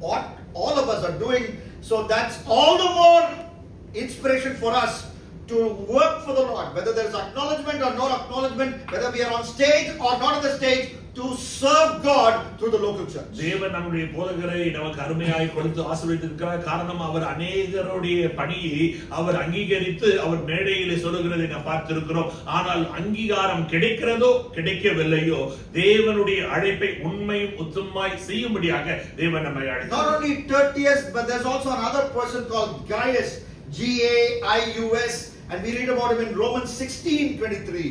what all of us are doing. So that's all the more inspiration for us to work for the Lord, whether there is acknowledgement or no acknowledgement, whether we are on stage or not on the stage, to serve God through the local church. தேவன் நம்முடைய போதகரை நமக்கு அருமையாய் கொடுத்து ஆசீர்வதித்திருக்கிறார். காரணம், அவர் அநேகருடைய பணியை அவர் அங்கீகரித்து அவர் மேடையிலே சொல்லுகிறதை நாம் பார்த்திருக்கிறோம். ஆனால் அங்கீகாரம் கிடைக்கிறதோ கிடைக்கவில்லையோ, தேவனுடைய அழைப்பை உண்மையும் உத்தமமாய் செய்யும்படியாக தேவன் நம்மை அழைத்தார். Not only Tertius, but there's also another person called Gaius, Gaius, and we read about him in Romans 16:23.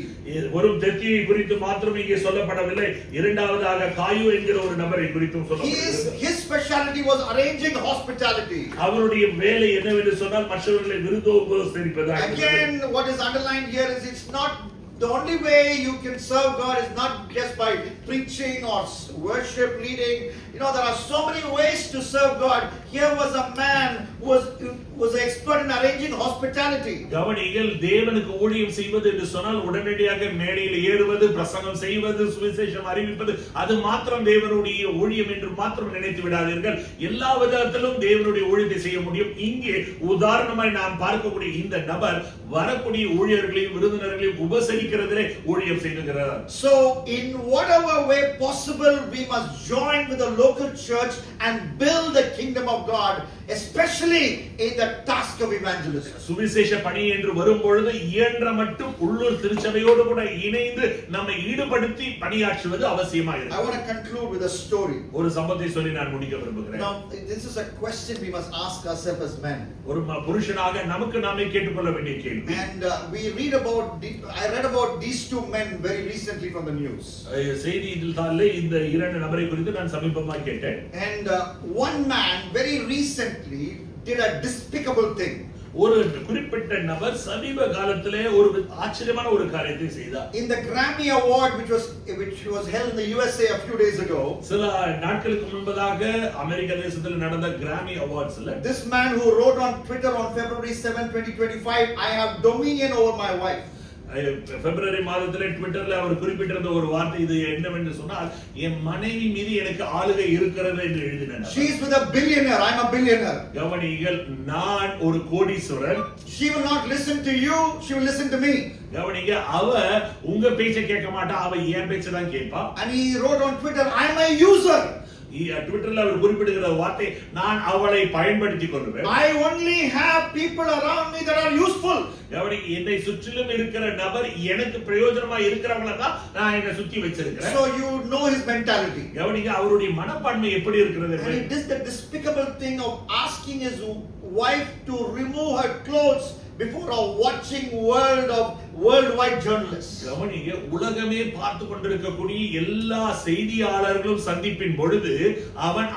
ஒரு தெர்த்துவை குறித்து மாத்திரம் இங்கே சொல்லப்படவில்லை. இரண்டாவதாக காயு என்கிற ஒரு நபரை குறித்தும் சொல்லப்படுகிறது. His specialty was arranging hospitality. அவருடைய வேலை என்னவென்று சொன்னால் மற்றவர்களை விருந்தோம்புதல் செய்வது. Again, what is underlined here is it's not the only way you can serve God is not just by preaching or worship leading. You know, there are so many ways to serve God. Here was a man who was an expert in arranging hospitality. கவனிங்கள், தேவனுக்கு ஊழியம் செய்வது என்று சொன்னால் உடனடியாக மேடையில் ஏறுவது, பிரசங்கம் செய்வது, சுவிசேஷம் அறிவிப்பது, அது மாத்திரம் தேவனுடைய ஊழியம் என்று மாத்திரம் நினைத்து விடாதீர்கள். எல்லா விதத்திலும் தேவனுடைய ஊழியத்தை செய்ய முடியும். இங்கே உதாரணமாய் நாம் பார்க்கக்கூடிய இந்த நபர் வரக்கூடிய ஊழியர்களையும் விருந்தினர்களையும் உபசரிக்கிறதிலே ஊழியம் செய்கிறார். So in whatever way possible, we must join with the local church and build the kingdom of God, especially in the task of evangelism. சுவிசேஷ பணி என்று வரும்பொழுது இயன்ற மட்டும் உள்ளூர் திருச்சபையோடு கூட இணைந்து நம்மை ஈடுபடுத்தி பணியாற்றுவது அவசியமாகிறது. I want to conclude with a story. ஒரு சம்பவத்தை சொல்லி நான் முடிக்க விரும்புகிறேன். Now, this is a question we must ask ourselves as men. ஒரு புருஷனாக நமக்கு நாமே கேட்டுக்கொள்ள வேண்டிய கேள்வி. And I read about these two men very recently from the news. செய்தித்தாளிலே இந்த இரண்டு நபரை குறித்து நான் சமீபமாக கேட்டேன். And one man very recently did a despicable thing. ஒரு குறிப்பிட்ட நபர் சமீப காலத்திலே ஒரு ஆச்சரியமான ஒரு காரியத்தை செய்தார். In the Grammy Award which was held in the USA a few days ago, சில நாட்களுக்கு முன்பதாக அமெரிக்க தேசத்தில் நடந்த கிராமி அவார்ட்ஸ்ல this man who wrote on Twitter on February 7, 2025, I have dominion over my wife. பிப்ரவரி மாதத்திலே ட்விட்டர்ல அவர் குறிப்பிட்டிருந்த ஒரு வார்த்தை இது என்னவென்று சொன்னால், என் மனைவி மீது எனக்கு ஆளுகை இருக்கிறது என்று எழுதினார். She is with a billionaire, I am a billionaire. கவனிங்கள், நான் ஒரு கோடீஸ்வரன். She will not listen to you, she will listen to me. கவனிங்க, அவ உங்க பேச்சை கேட்க மாட்டா, அவ என் பேச்சை தான் கேட்பா. And he wrote on Twitter, I am a user. ட்விட்டர்ல அவர் குறிப்பிடுகிற வார்த்தை, நான் அவளை பயன்படுத்திக் கொள்வேன். I only have people around me that are useful. கவனிங்க, என்னை சுற்றிலும் இருக்கிற நபர் எனக்கு பிரயோஜனமா இருக்கிறவங்கள தான் நான் என்னை சுத்தி வச்சிருக்கிறேன். So you know his mentality. கவனிங்க, அவருடைய மனப்பான்மை எப்படி இருக்கிறது. And he did the despicable thing of asking his wife to remove her clothes before a watching world of worldwide journalists. கவனிங்க, உலகமே பார்த்து கொண்டிருக்கக்கூடிய எல்லா செய்தியாளர்களும் சந்திப்பின் பொழுது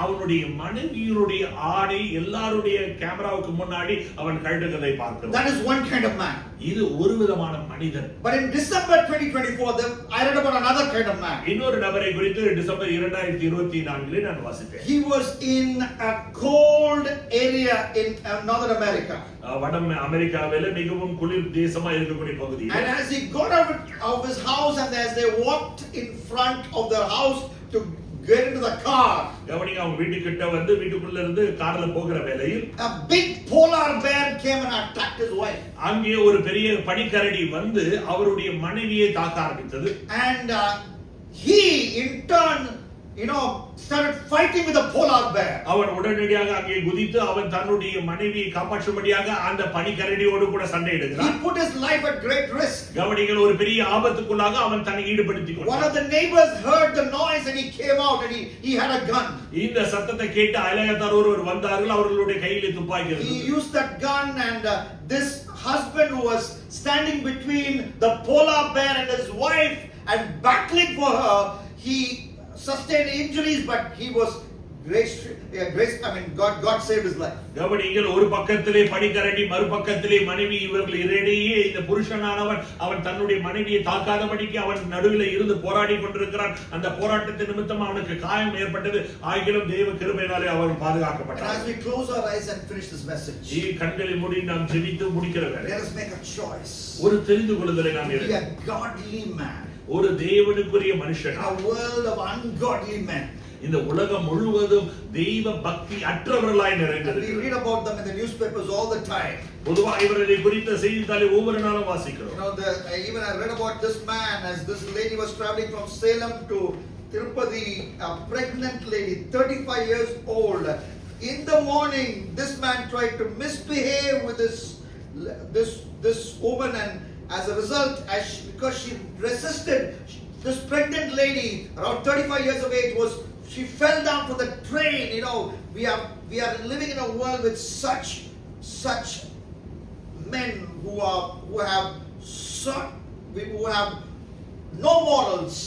அவனுடைய மனைவியுடைய ஆடை எல்லாருடைய கேமராவுக்கு முன்னாடி அவன் கழட்டுவதை பார்க்கிறான். That is one kind of man. இது ஒரு விதமான மனிதன். But in December 2024, I read about another kind of man. இன்னொரு நபரை குறித்து டிசம்பர் 2024 நான் வாசித்தேன். He was in a cold area in Northern America. வட அமெரிக்காவில மிகவும் குளிர் தேசமா இருக்கக்கூடிய பகுதி. And as he got out of his house and as they walked in front of the house to get into the car, கவனிங்க, அவங்க வீட்டுக்கிட்ட வந்து வீட்டுக்குள்ள இருந்து கார்ல போகிற வேளையில் a big polar bear came and attacked his wife. அங்கே ஒரு பெரிய பனிக்கரடி வந்து அவருடைய மனைவியை தாக்க ஆரம்பித்தது. And he in turn started fighting with the polar bear. அவன் உடனடியாக அங்கே குதித்து அவன் தன்னுடைய மனைவியை காப்பாற்றும்படியாக அந்த பனிக்கரடியோடு கூட சண்டையிடுகிறான். He put his life at great risk. கவனிங்கள், ஒரு பெரிய ஆபத்துக்குள்ளாக அவன் தன்னை ஈடுபடுத்திக் கொண்டான். One of the neighbors heard the noise and he came out and he had a gun. இந்த சத்தத்தை கேட்டு அயலகத்தார் ஒருவர் வந்தார்கள். அவர்களுடைய கையில் துப்பாக்கி இருந்தது. He used that gun and this husband who was standing between the polar bear and his wife and battling for her, he sustained injuries, but he was God saved his life. கவனிங்கள், ஒரு பக்கத்திலே பனிக்கரடி, மறுபக்கத்திலே மனைவி, இவர்கள் இடையே இந்த புருஷனானவன் அவன் தன்னுடைய மனைவியை தாக்காதபடிக்கு அவன் நடுவில் இருந்து போராடி கொண்டிருக்கிறான். அந்த போராட்டத்தின் நிமித்தம் அவனுக்கு காயம் ஏற்பட்டது. ஆகிலும் தேவ கிருபையினாலே அவன் பாதுகாக்கப்பட்டான். As we close our eyes and finish this message, கண்களை மூடி நாம் ஜெபித்து முடிக்கிற வேளை, let us make a choice. ஒரு தெரிந்து கொள்ளுதலை நாம் Be எடுப்போம். a godly man. ஒரு தேவனுக்குரிய மனுஷன். A world of ungodly men. இந்த உலகம் முழுவதும் தெய்வ பக்தி அற்றவர்களாய் நிறைந்தது. We read about them in the newspapers all the time. பொதுவா இவர்களை குறித்த செய்தித்தாளை ஒவ்வொரு நாளும் வாசிக்கிறோம். Even I read about this man as this lady was traveling from Salem to Tirupati, a pregnant lady, 35 years old. In the morning, this man tried to misbehave with this woman, and as a result, because she resisted, this pregnant lady, around 35 years of age, she fell down from the train. We are living in a world with such men who have no morals.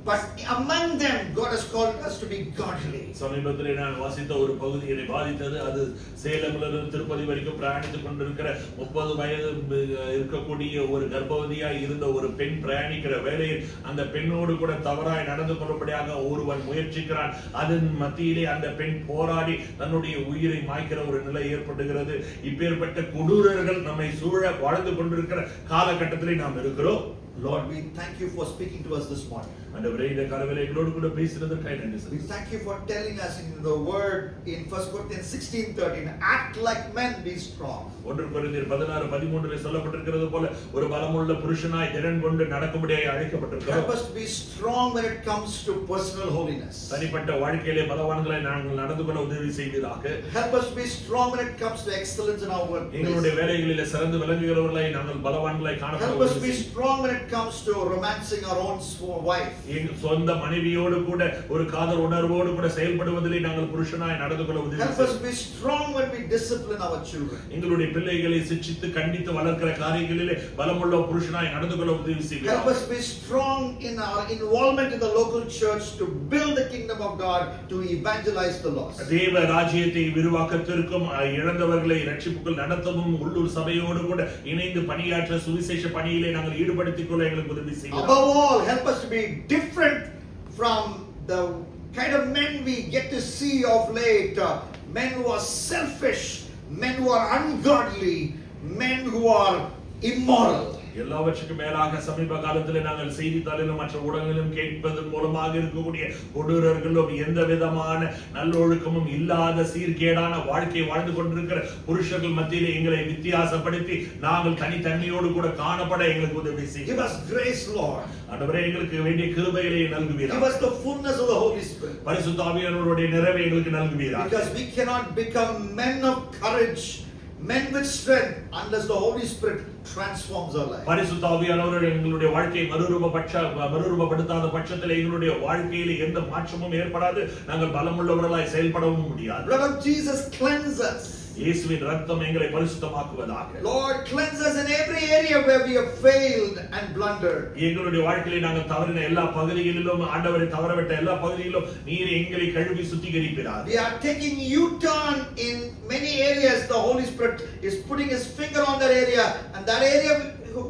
But among them, God has called us to be godly. சமீபத்திலே நான் வாசித்த ஒரு பகுதி என்னை பாதித்தது. அது சேலமிலிருந்து திருப்பதி வரைக்கும் பிரயாணித்துக் கொண்டிருக்கிற 30 வயது இருக்கக்கூடிய ஒரு கர்ப்பவதியாய் இருந்த ஒரு பெண் பிரயாணிக்கிற வேளையில் அந்த பெண்ணோடு கூட தவறாய் நடந்து கொள்ளும்படியாக ஒருவன் முயற்சிக்கிறான். அதன் மத்தியிலே அந்த பெண் போராடி தன்னுடைய உயிரை மாய்க்கிற ஒரு நிலை ஏற்படுகிறது. இப்பேற்பட்ட கொடூரர்கள் நம்மை சூழ வாழ்ந்து கொண்டிருக்கிற காலகட்டத்திலே நாம் இருக்கிறோம். Lord, we thank you for speaking to us this morning. ஆண்டவரே, இந்த காலவேளை எங்களோடு கூட பேசினதற்காக நன்றி We செலுத்துகிறோம். thank you for telling us in the word in 1 Corinthians 16:13, act like men, be strong. 1 கொரிந்தியர் 16:13 சொல்லப்பட்டிருக்கிறது போல ஒரு பலமுள்ள புருஷனாய் திறன் கொண்டு நடக்கும்படியாய் Help அழைக்கப்பட்டிருக்கிறோம். us to be strong when it comes to personal holiness. தனிப்பட்ட வாழ்க்கையிலே பலவான்களாய் நாங்கள் நடந்து கொள்ள உதவி செய்வீராக. Help us to be strong when it comes to excellence in our workplace. எங்களுடைய வேலைகளிலே சிறந்து விளங்குகிறவர்களாய் நாங்கள் பலவான்களாய் காணப்பட Help us to உதவி be செய்வீராக. strong when it comes to romancing our own wife. எங்கள் சொந்த மனைவியோடு கூட ஒரு காதல் உணர்வோடு கூட செயல்படுவதிலே நாங்கள் புருஷனாய் நடந்து கொள்ள உதவி Help us செய்வீராக. be strong when we discipline our children. எங்களுடைய பிள்ளைகளை சிட்சித்து கண்டித்து வளர்க்கிற காரியங்களிலே பலமுள்ள புருஷனாய் நடந்து கொள்ள உதவி Help செய்வீராக. us be strong in our involvement in the local church to build the kingdom of God, to evangelize the lost. தேவ ராஜ்யத்தை விரிவாக்கத்திற்கும் இழந்தவர்களை ரட்சிப்புக்குள் நடத்தவும் உள்ளூர் சபையோடு கூட இணைந்து பணியாற்ற சுவிசேஷ பணியிலே நாங்கள் ஈடுபடுத்திக் கொள்ள எங்களுக்கு உதவி செய்யும். Above all, help us to be different from the kind of men we get to see of late, men who are selfish, men who are ungodly, men who are immoral. எல்லாவற்றுக்கும் மேலாக சமீப காலத்தில் நாங்கள் செய்தித்தாளிலும் மற்ற ஊடகங்களிலும் கேட்பதன் மூலமாக இருக்கக்கூடிய கொடூரர்களும் எந்த விதமான நல்லொழுக்கமும் இல்லாத சீர்கேடான வாழ்க்கை வாழ்ந்து கொண்டிருக்கிற புருஷர்கள் மத்தியிலே எங்களை வித்தியாசப்படுத்தி நாங்கள் தனித்தன்மையோடு கூட காணப்பட எங்களுக்கு உதவி Give செய்யும். us grace, Lord. ஆண்டவரே, எங்களுக்கு வேண்டிய கிருபைகளை Give நல்குவீராக. us the fullness of the Holy Spirit. பரிசுத்த ஆவியானவருடைய நிறைவை எங்களுக்கு நல்குவீராக. Because we cannot become men of courage, men with strength, unless the Holy Spirit transforms our life. பரிசுத்த ஆவியானவர் எங்களுடைய வாழ்க்கையை மறுரூபப்படுத்தாத பட்சத்தில் எங்களுடைய வாழ்க்கையில் எந்த மாற்றமும் ஏற்படாது. நாங்கள் பலமுள்ளவர்களாய் செயல்படவும் முடியாது. Blood of Jesus cleanse us. இயேசுவின் ரத்தம் எங்களை பரிசுத்தமாக்குவதாக. Lord, cleanse us in every area where we have failed and blundered. எங்களுடைய வாழ்க்கையிலே நாங்கள் தவறின எல்லா பகுதிகளிலும், ஆண்டவரை தவறவிட்ட எல்லா பகுதிகளிலும் நீர் எங்களை கழுவி சுத்திகரிப்பீராக. We are taking U-turn in many areas. The Holy Spirit is putting his finger on that area, and that area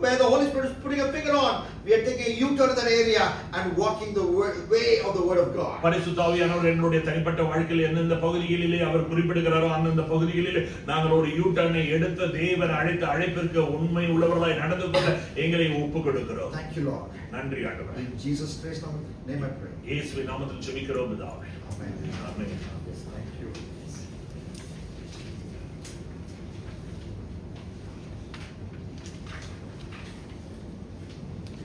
where the Holy Spirit is putting a finger on, we are taking a U-turn in that area and walking the way of the Word of God. பரிசுத்த ஆவியானவர் என்னுடைய தனிப்பட்ட வாழ்க்கையில் எந்தெந்த பகுதிகளிலே அவர் குறிப்பிடுகிறாரோ அந்தந்த பகுதிகளிலே நாங்கள் ஒரு யூ-டர்னை எடுத்து தேவன் அழைத்த அழைப்பிற்கு உண்மை உள்ளவர்களாய் நடந்து கொள்ள எங்களை ஒப்புக் கொடுக்கிறோம். Thank you, Lord. நன்றி ஆண்டவரே. In Jesus Christ's name I pray. இயேசுவின் நாமத்தில் ஜெபிக்கிறோம் பிதாவே. Amen. ஆமென். Thank you.